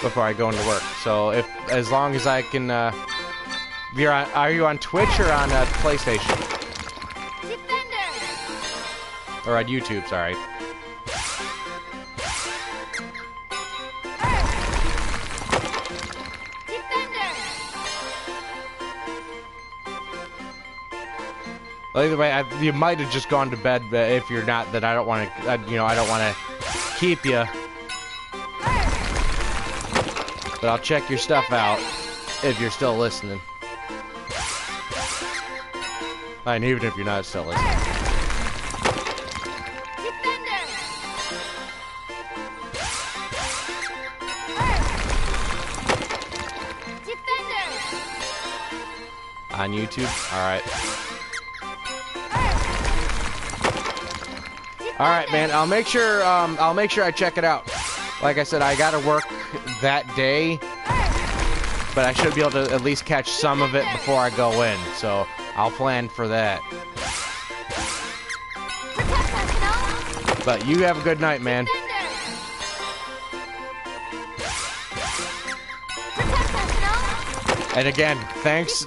before I go into work. So as long as I can, are you on Twitch or on PlayStation? Or on YouTube? Sorry. Well, either way, you might have just gone to bed. If you're not, then I don't want to. I don't want to keep you. But I'll check your stuff out if you're still listening. And even if you're not still listening. On YouTube? Alright. Alright, man, I'll make sure I check it out. Like I said, I gotta work that day, but I should be able to at least catch some of it before I go in, so I'll plan for that. But you have a good night, man. And again, thanks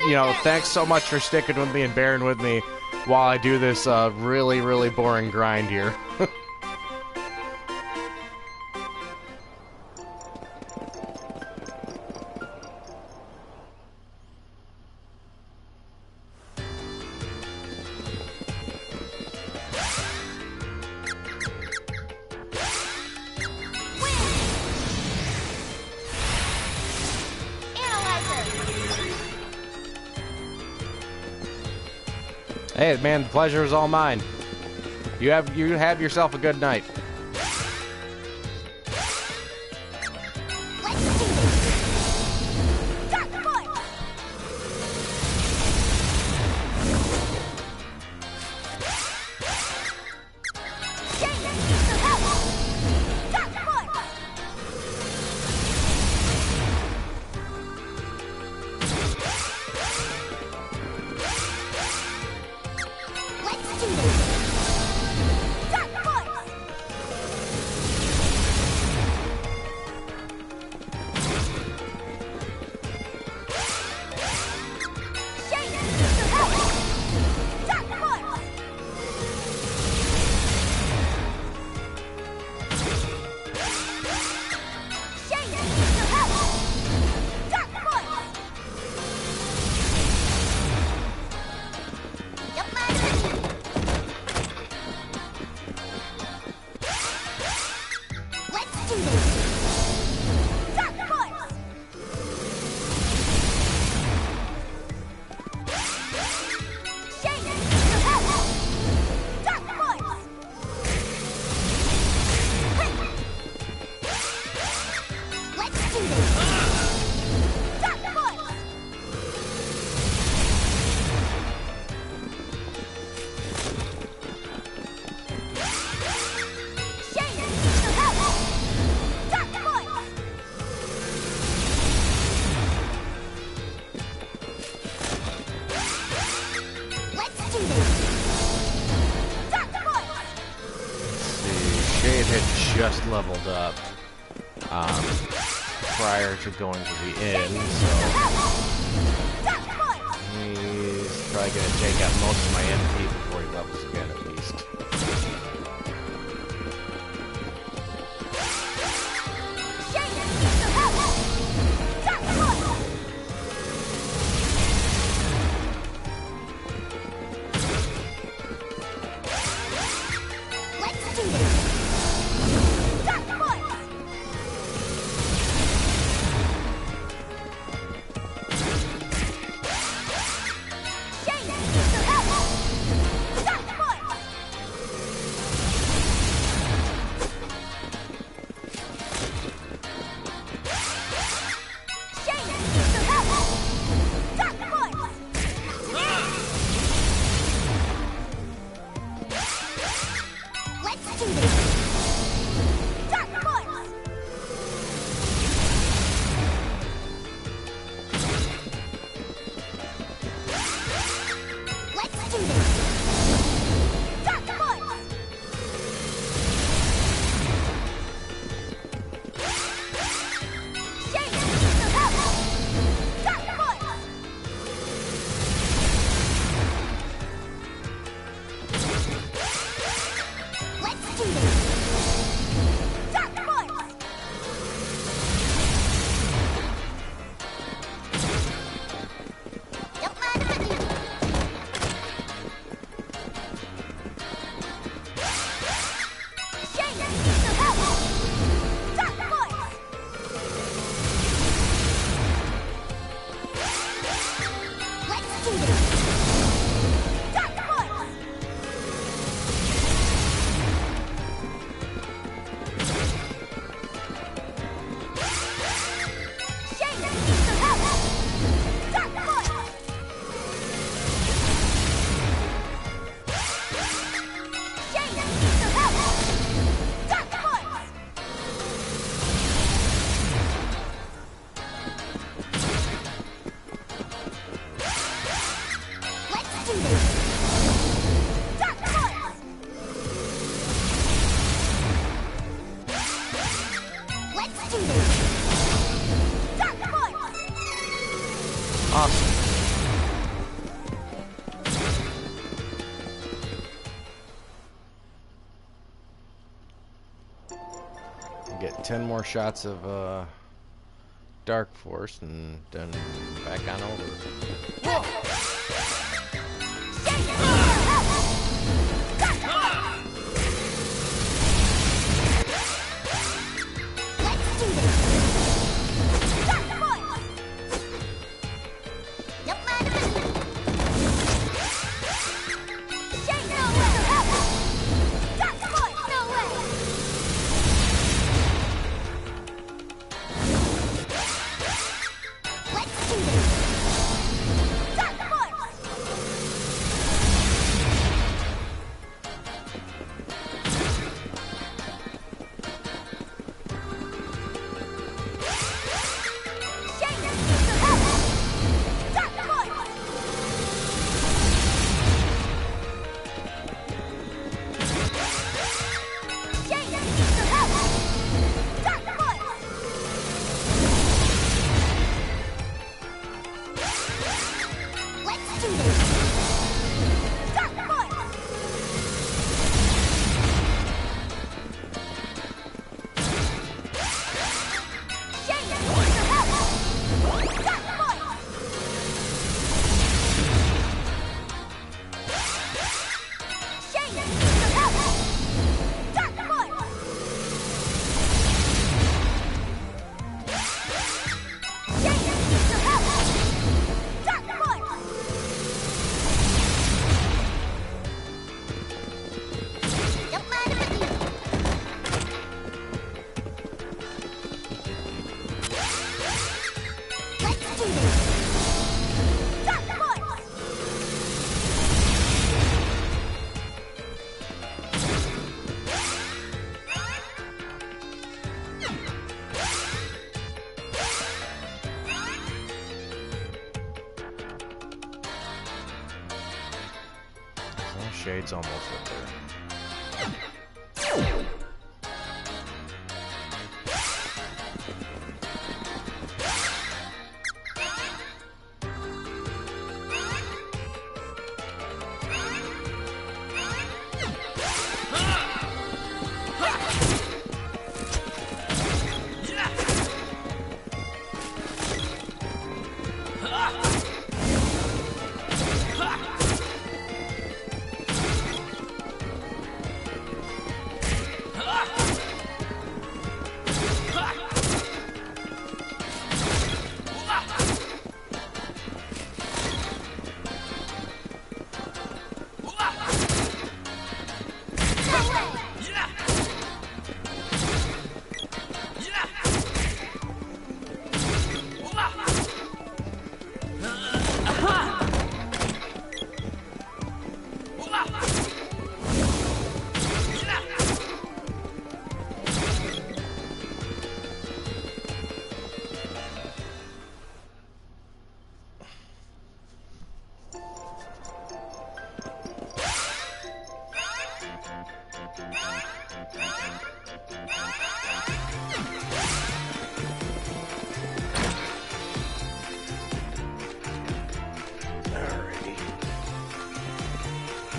so much for sticking with me and bearing with me while I do this really, really boring grind here. Hey, man, the pleasure is all mine. You have yourself a good night. Just leveled up prior to going to the inn, so he's probably going to take out most of my MP before he levels again, at least. 10 more shots of Dark Force and then back on over. Shade's almost up there.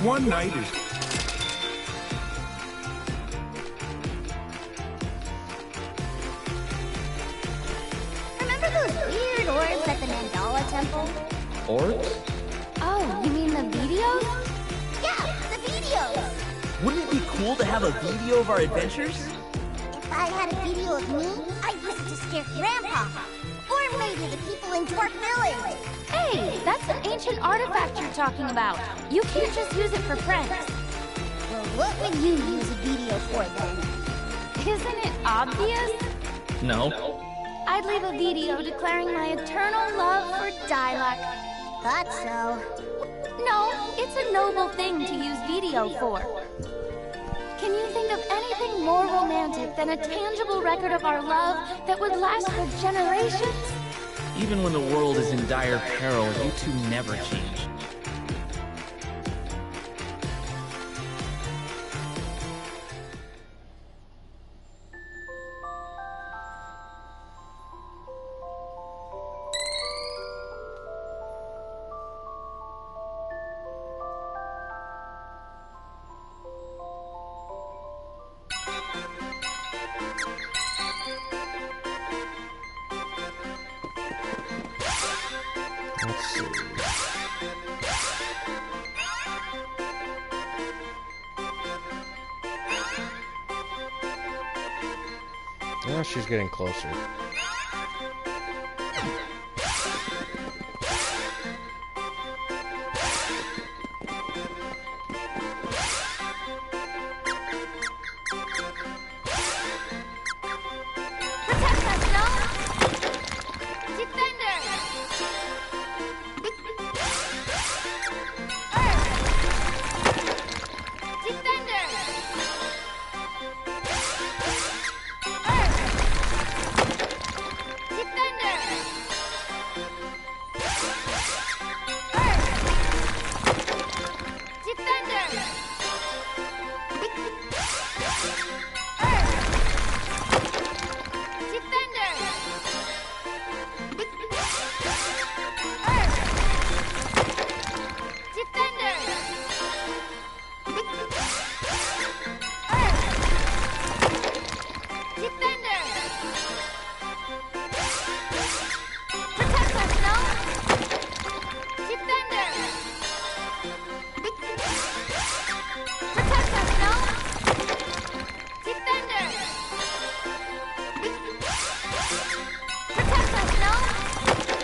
One night is... Remember those weird orbs at the Mandala Temple? Orbs? Oh, you mean the videos? Yeah, the videos! Wouldn't it be cool to have a video of our adventures? If I had a video of me, I'd use it to scare Grandpa. Or maybe the people in Dwarf Village. Hey, that's an ancient artifact you're talking about. You can't just use it for pranks. Well, what would you use a video for then? Isn't it obvious? No. I'd leave a video declaring my eternal love for Dialog. Thought so. No, it's a noble thing to use video for. Can you think of anything more romantic than a tangible record of our love that would last for generations? Even when the world is in dire peril, you two never change. Oh, she's getting closer.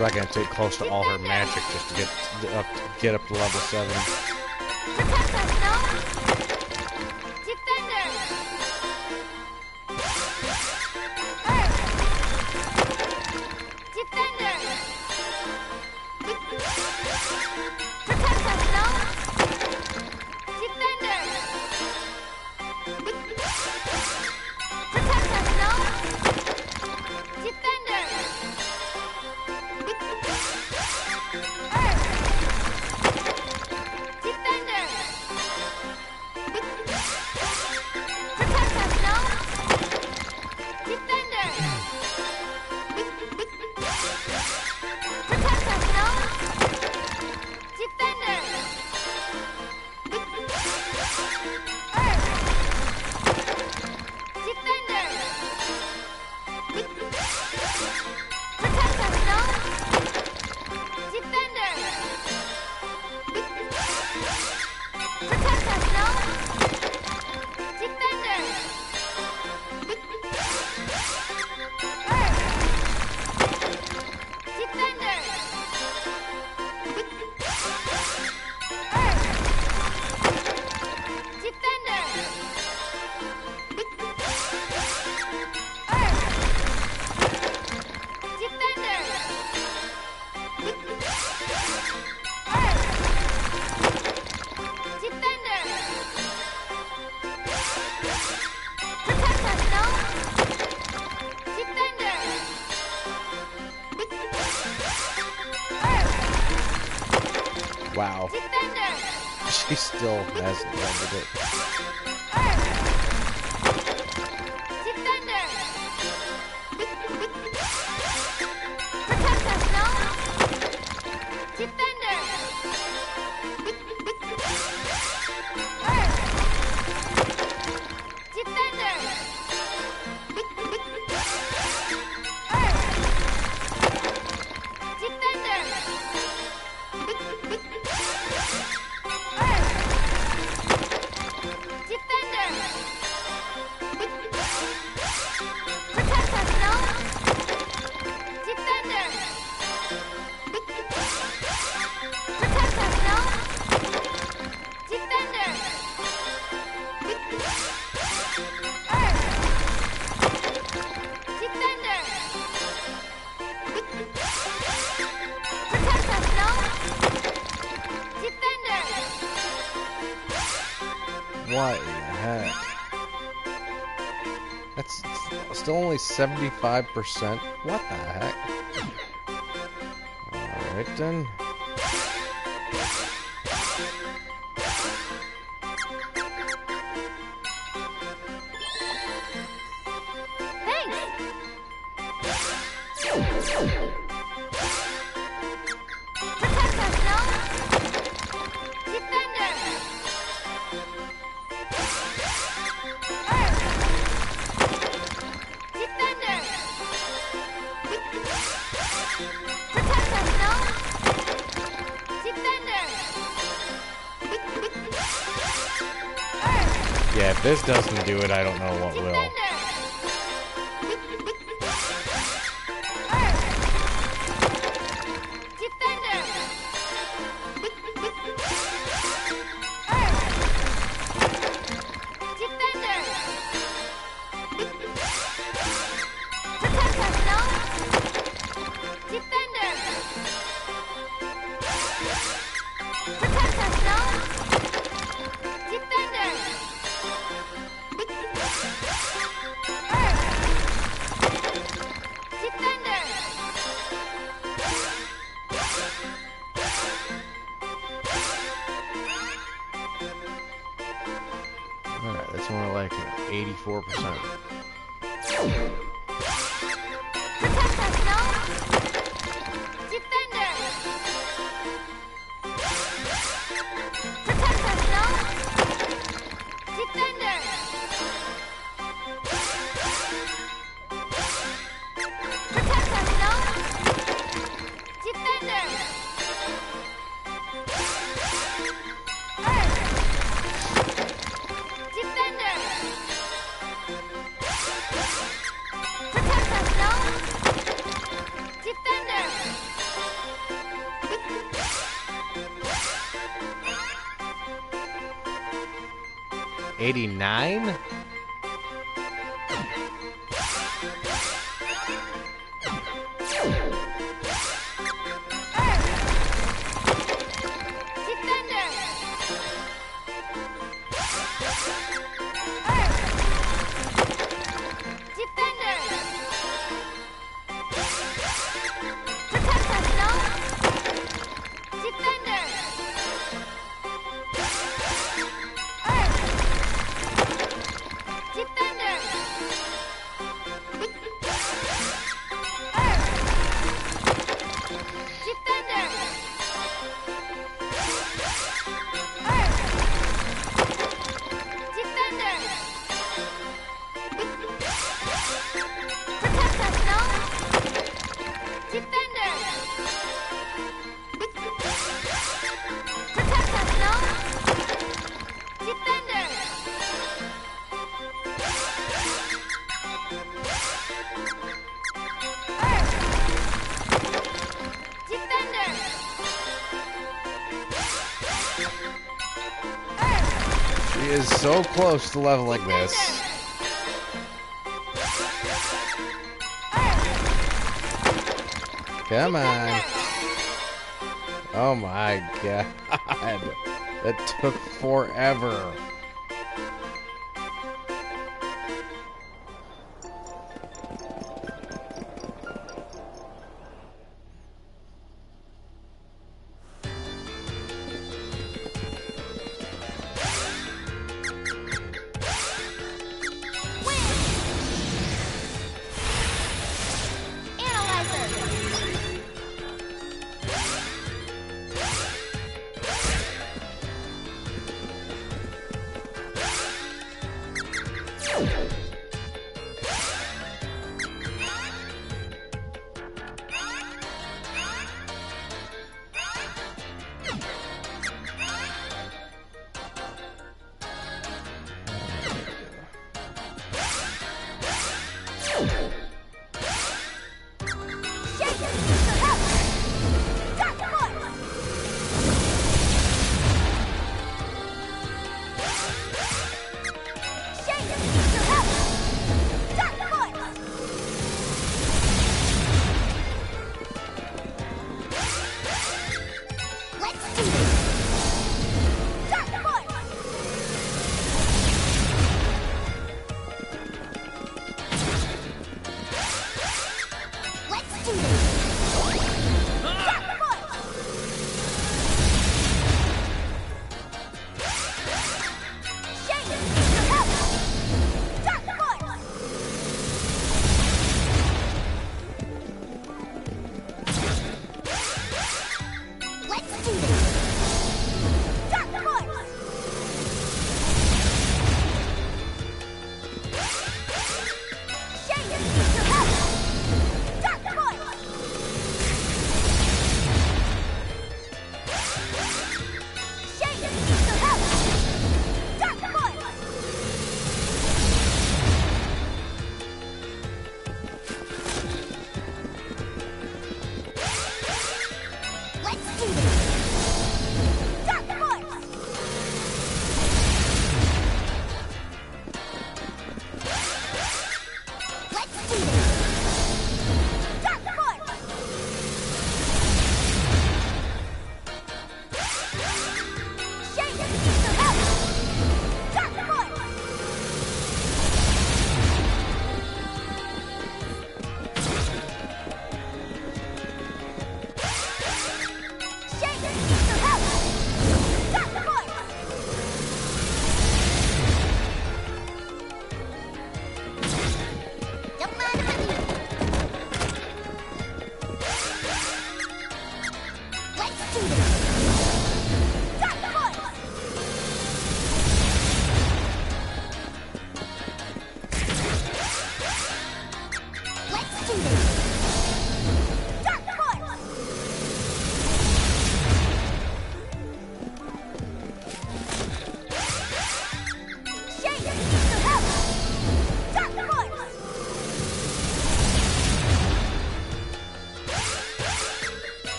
Not gonna take close to all her magic just to get up to level 7. Wow. She still hasn't rendered it. What in the heck? That's still only 75%? What the heck? Alright then. Yeah, if this doesn't do it, I don't know what will. Alright, that's more like 84%. Defender! 89? She is so close to leveling this. Come on. Oh my god. That took forever.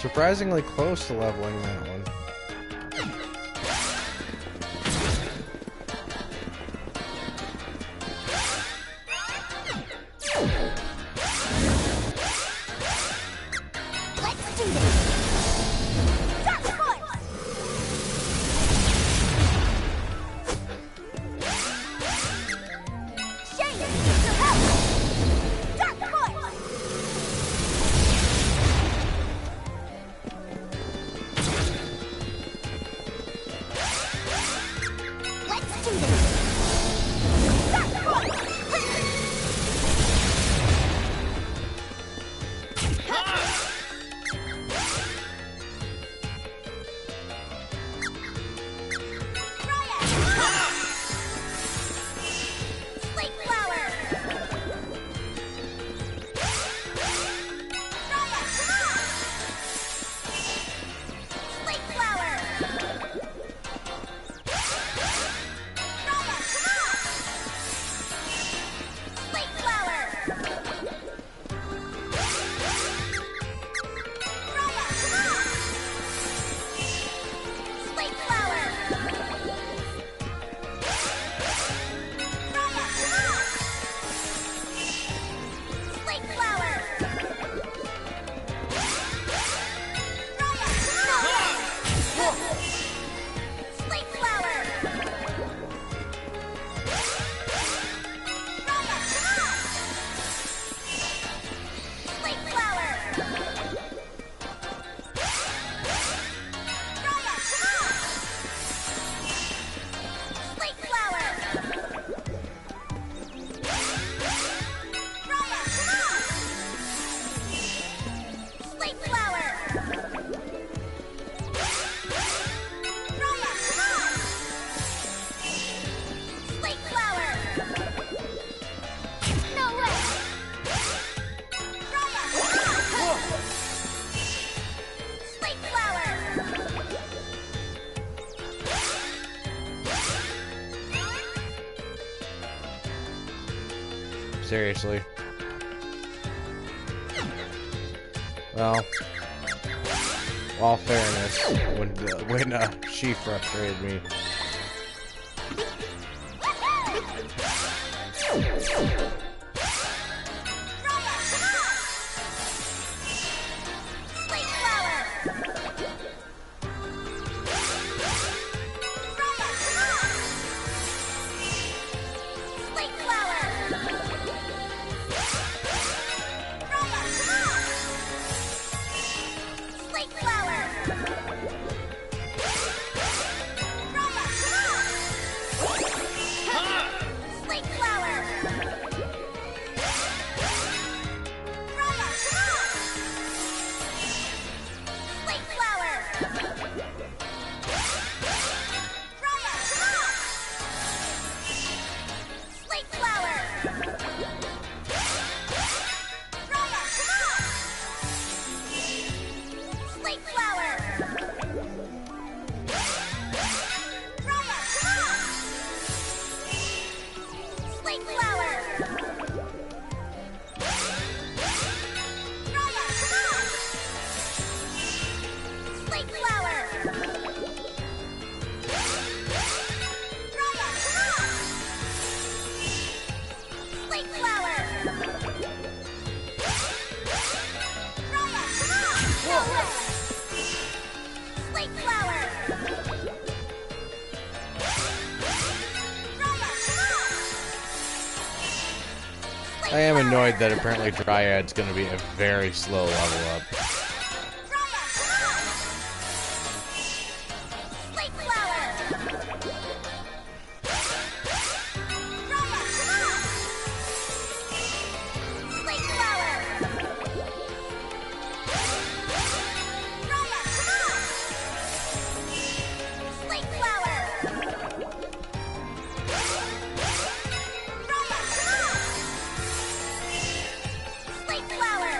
surprisingly close to leveling that one. Let's do this! Dark Force! Shane, to help! Dark Force! Let's do this! Dark Force! Slate Flower! Slate Flower! Slate Flower! Slate Flower! Slate Flower! Slate Flower! Slate Flower! Slate Flower! Slate Flower! Slate Flower! No way! Slate Flower! Seriously. Well, all fairness, when she frustrated me. Slate Flower! Slate Flower! Slate Flower! Slate Flower! Slate Flower! Slate Flower! Slate Flower! Slate Flower! Slate Flower! Slate Flower! No way! Slate Flower! I am annoyed that apparently Dryad's going to be a very slow level up. Slate Flower! Slate Flower! Slate Flower! Slate Flower!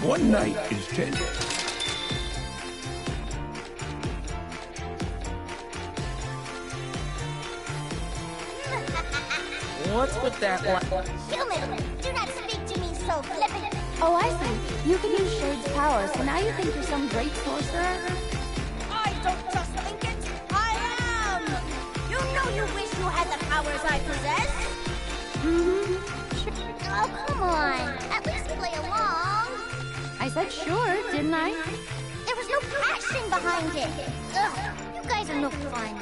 One night is 10. What's with that Human, do not speak to me so flippant. Oh, I see. You can use Shade's power, so now you think you're some great sorcerer? I don't just think it, I am! You know you wish you had the powers I possess. Oh, come on. At least play along. I said sure, didn't I? There was no passion behind it. Ugh, you guys are no fun.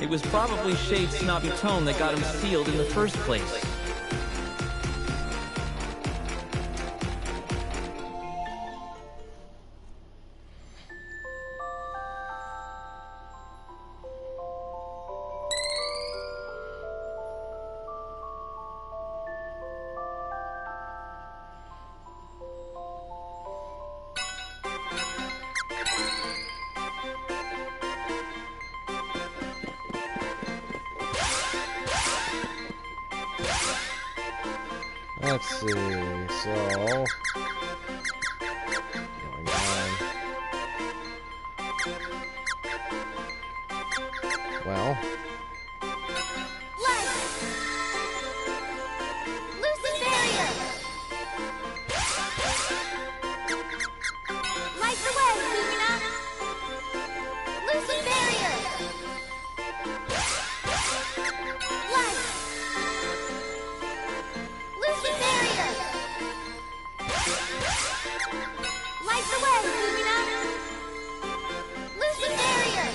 It was probably Shade's snobby tone that got him sealed in the first place. Let's see, so... Going down. Well... Light! Lucy barrier! Light the way, Lumina! Lucy barrier! Light! Lucy barrier! Light the way, Lumina! Lucy barrier!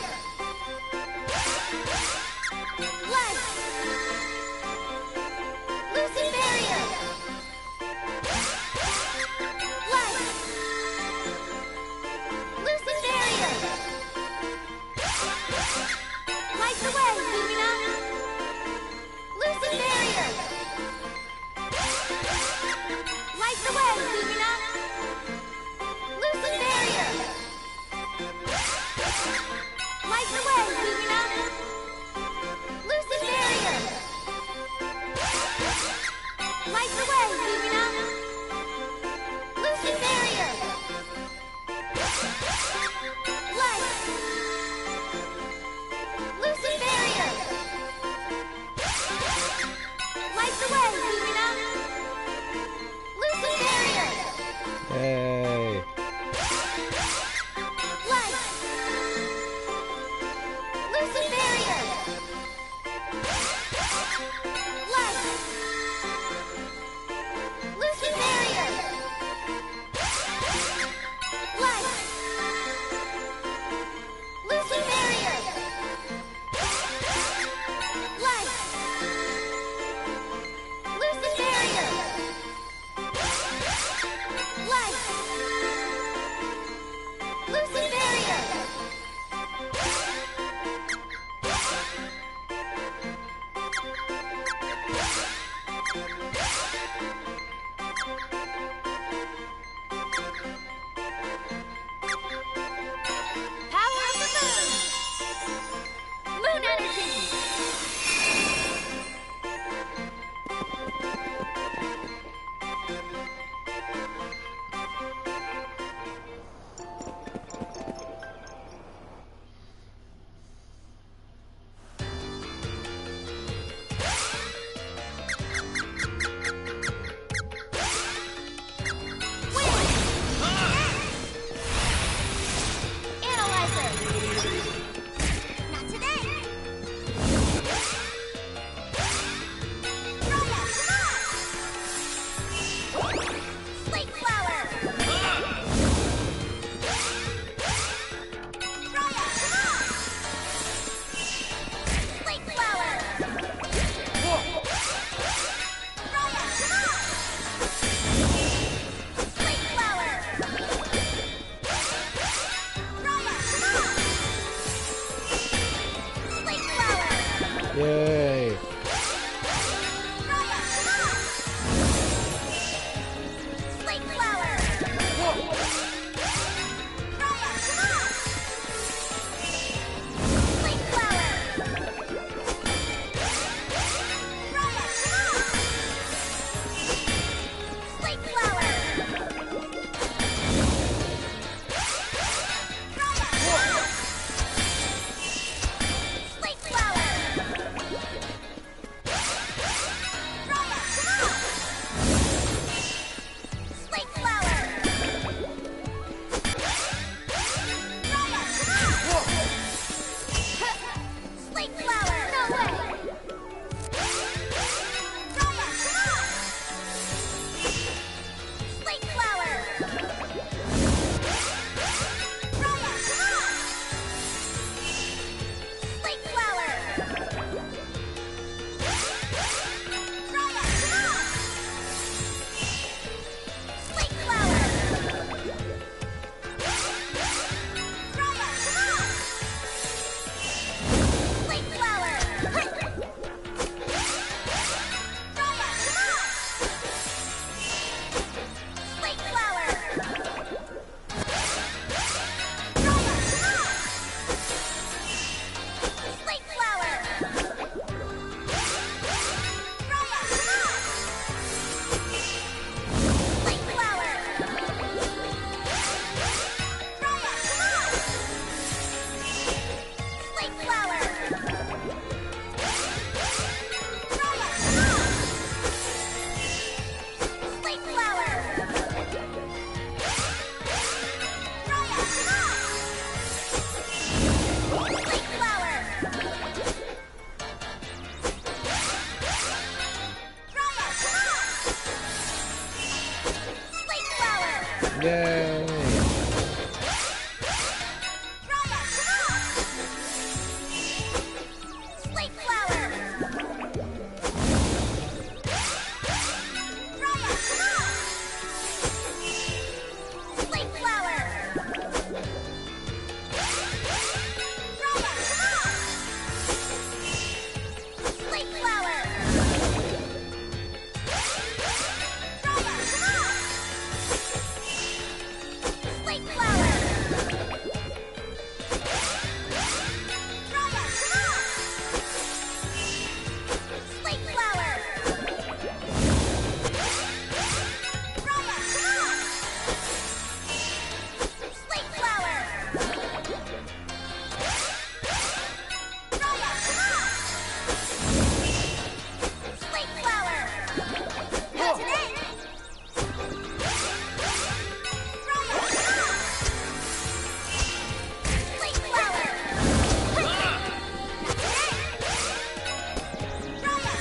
Yay! Slate flower! Raya, come on! Slate flower! Raya, come on! Slate flower! Raya, come on! Slate flower! Raya, come on! Slate flower! Raya, come on! Slate flower! Raya, come on! Slate flower! That's it! Raya, come on! Slate flower! That's it! Raya, come on!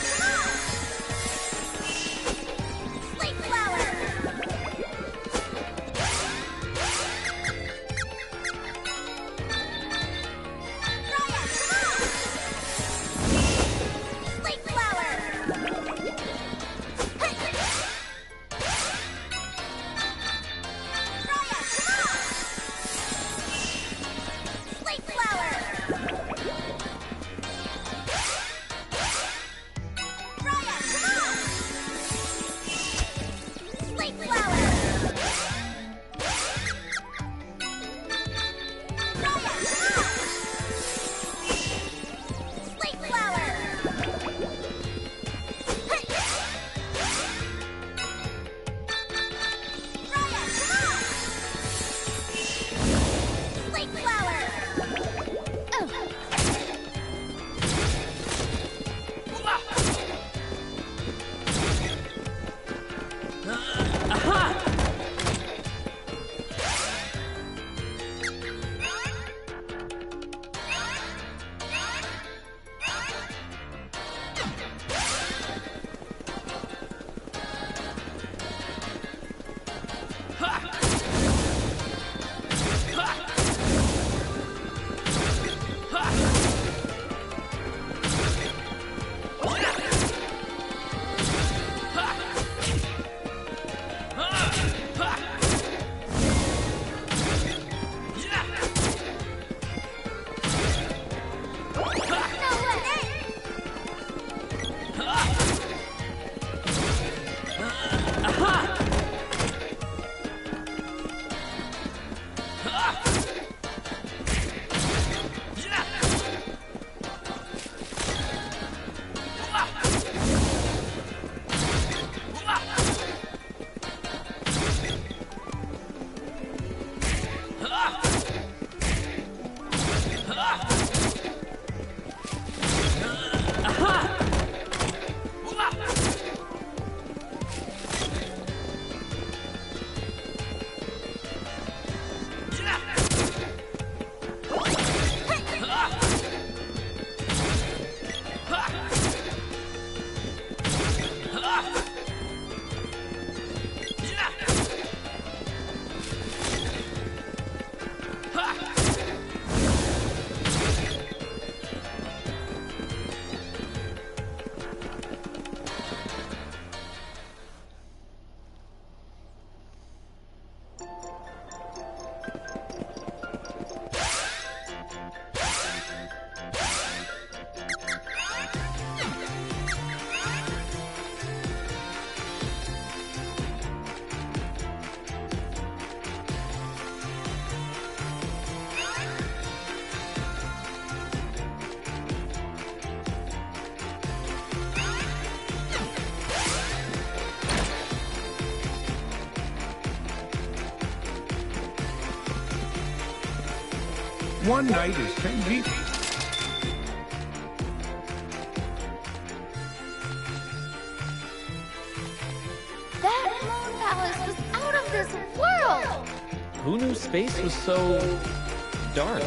Slate flower! Raya, come on! Slate flower! Raya, come on! Slate flower! Raya, come on! Slate flower! Raya, come on! Slate flower! Raya, come on! Slate flower! Aha! One night is 10 people. That moon palace was out of this world! Who knew space was so dark?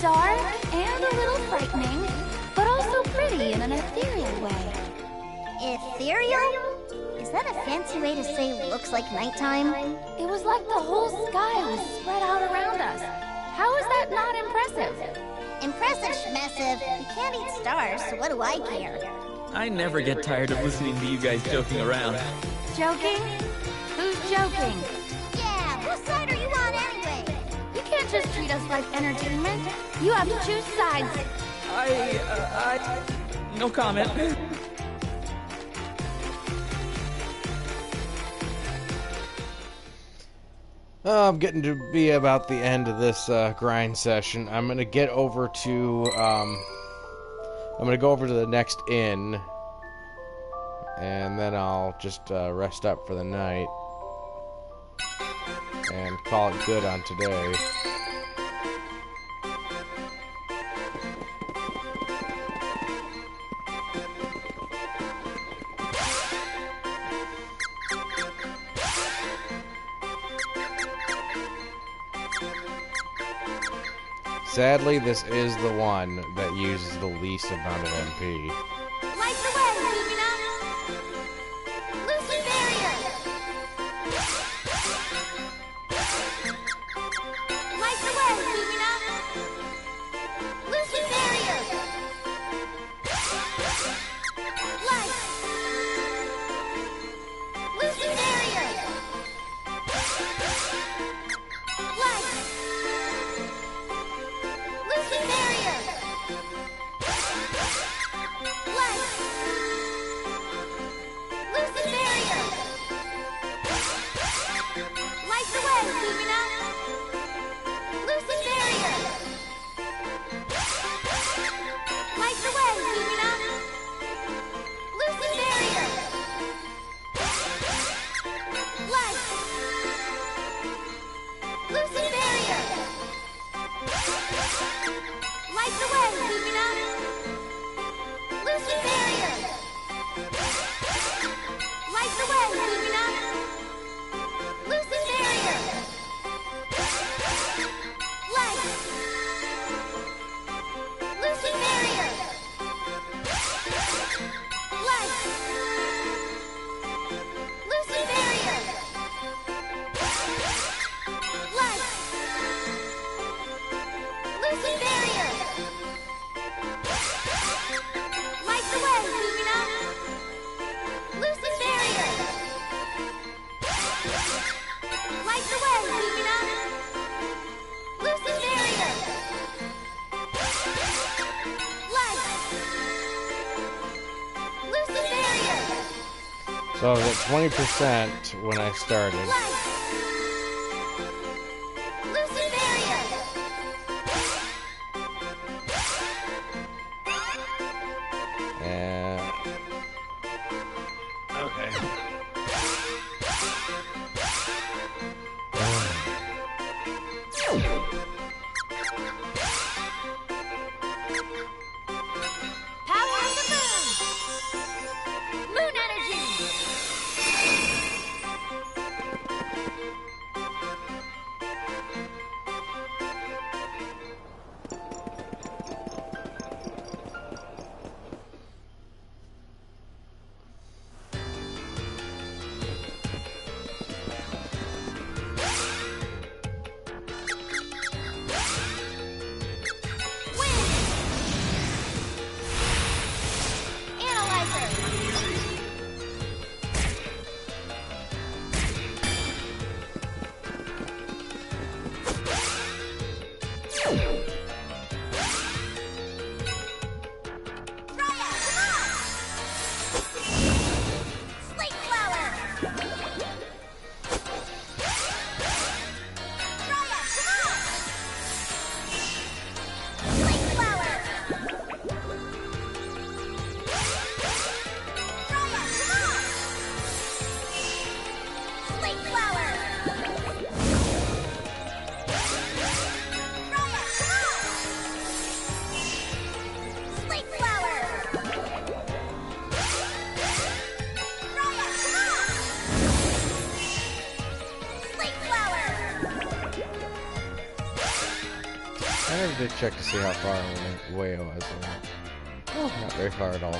Dark and a little frightening, but also pretty in an ethereal way. Ethereal? Is that a fancy way to say looks like nighttime? It was like the whole sky was spread out around us. How is that not impressive? Impressive schmessive. You can't eat stars, so what do I care? I never get tired of listening to you guys joking around. Joking? Who's joking? Yeah, whose side are you on anyway? You can't just treat us like entertainment. You have to choose sides. No comment. I'm getting to be about the end of this grind session. I'm gonna get over to I'm gonna go over to the next inn, and then I'll just rest up for the night and call it good on today. Sadly, this is the one that uses the least amount of MP. Light the way, Lumina! Loosen barrier! Light the way, Lumina! Loosen barrier! Light! Loosen barrier! Light! Loosen barrier! Light! Loosen barrier! Light the way, Lumina! Loosen barrier! Light the way, Lumina! Loosen barrier! Light! Loosen barrier! Light the way, Lumina! Loosen barrier! Light the way, Lumina! Loosen barrier! Light! Loosen barrier! Light! Loosen barrier! Light! Loosen barrier! Light the way, Lumina! Loosen barrier! Light the way, Lumina! Loosen barrier! Light! Loosen barrier! So I was at 20% when I started. Light! Loosen barrier! And okay. Power of the moon! Moon energy! I never did check to see how far away I was. Not very far at all.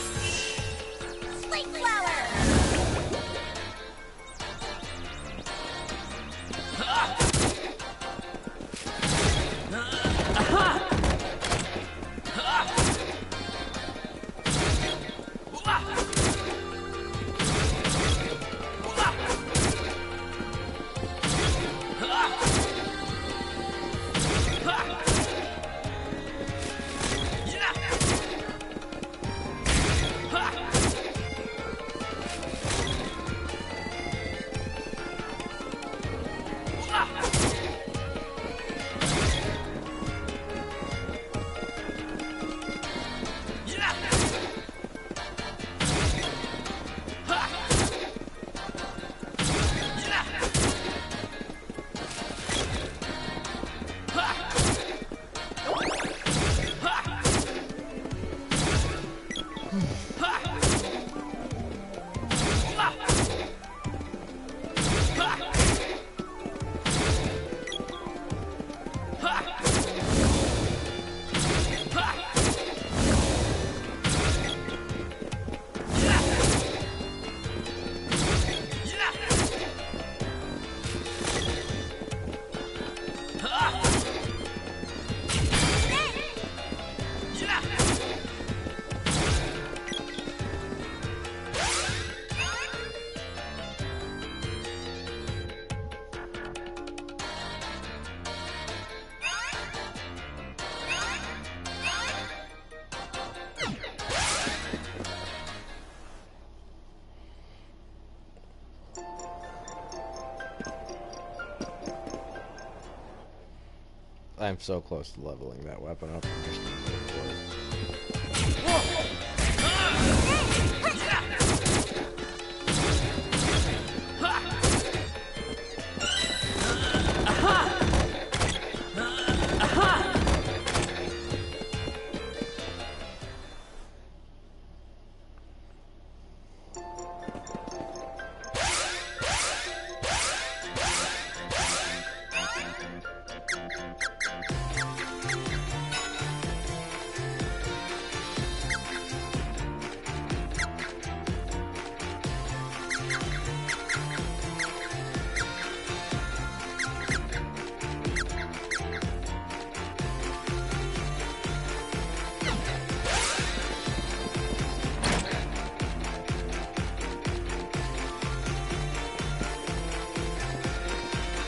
I'm so close to leveling that weapon up. I'm just gonna wait for it.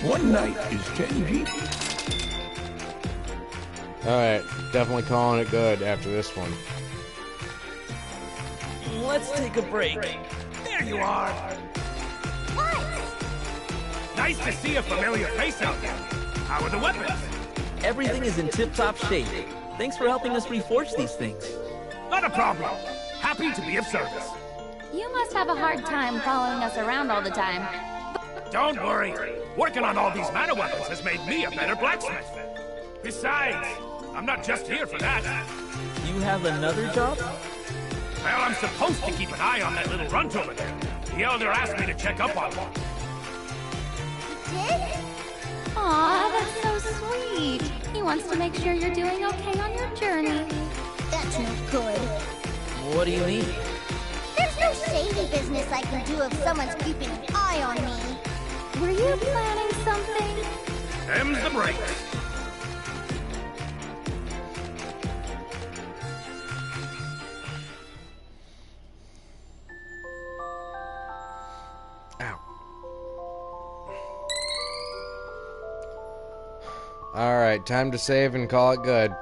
One night is 10 G. Alright, definitely calling it good after this one. Let's take a break. There you are! What? Nice to see a familiar face out there. How are the weapons? Everything is in tip-top shape. Thanks for helping us reforge these things. Not a problem. Happy to be of service. You must have a hard time following us around all the time. Don't worry. Working on all these mana weapons has made me a better blacksmith. Besides, I'm not just here for that. You have another job? Well, I'm supposed to keep an eye on that little runt over there. The Elder asked me to check up on one. Did? Aw, that's so sweet. He wants to make sure you're doing okay on your journey. That's no good. What do you mean? There's no shady business I can do if someone's keeping an eye on me. Were you planning something? Them's the breaks. Ow. Alright, time to save and call it good.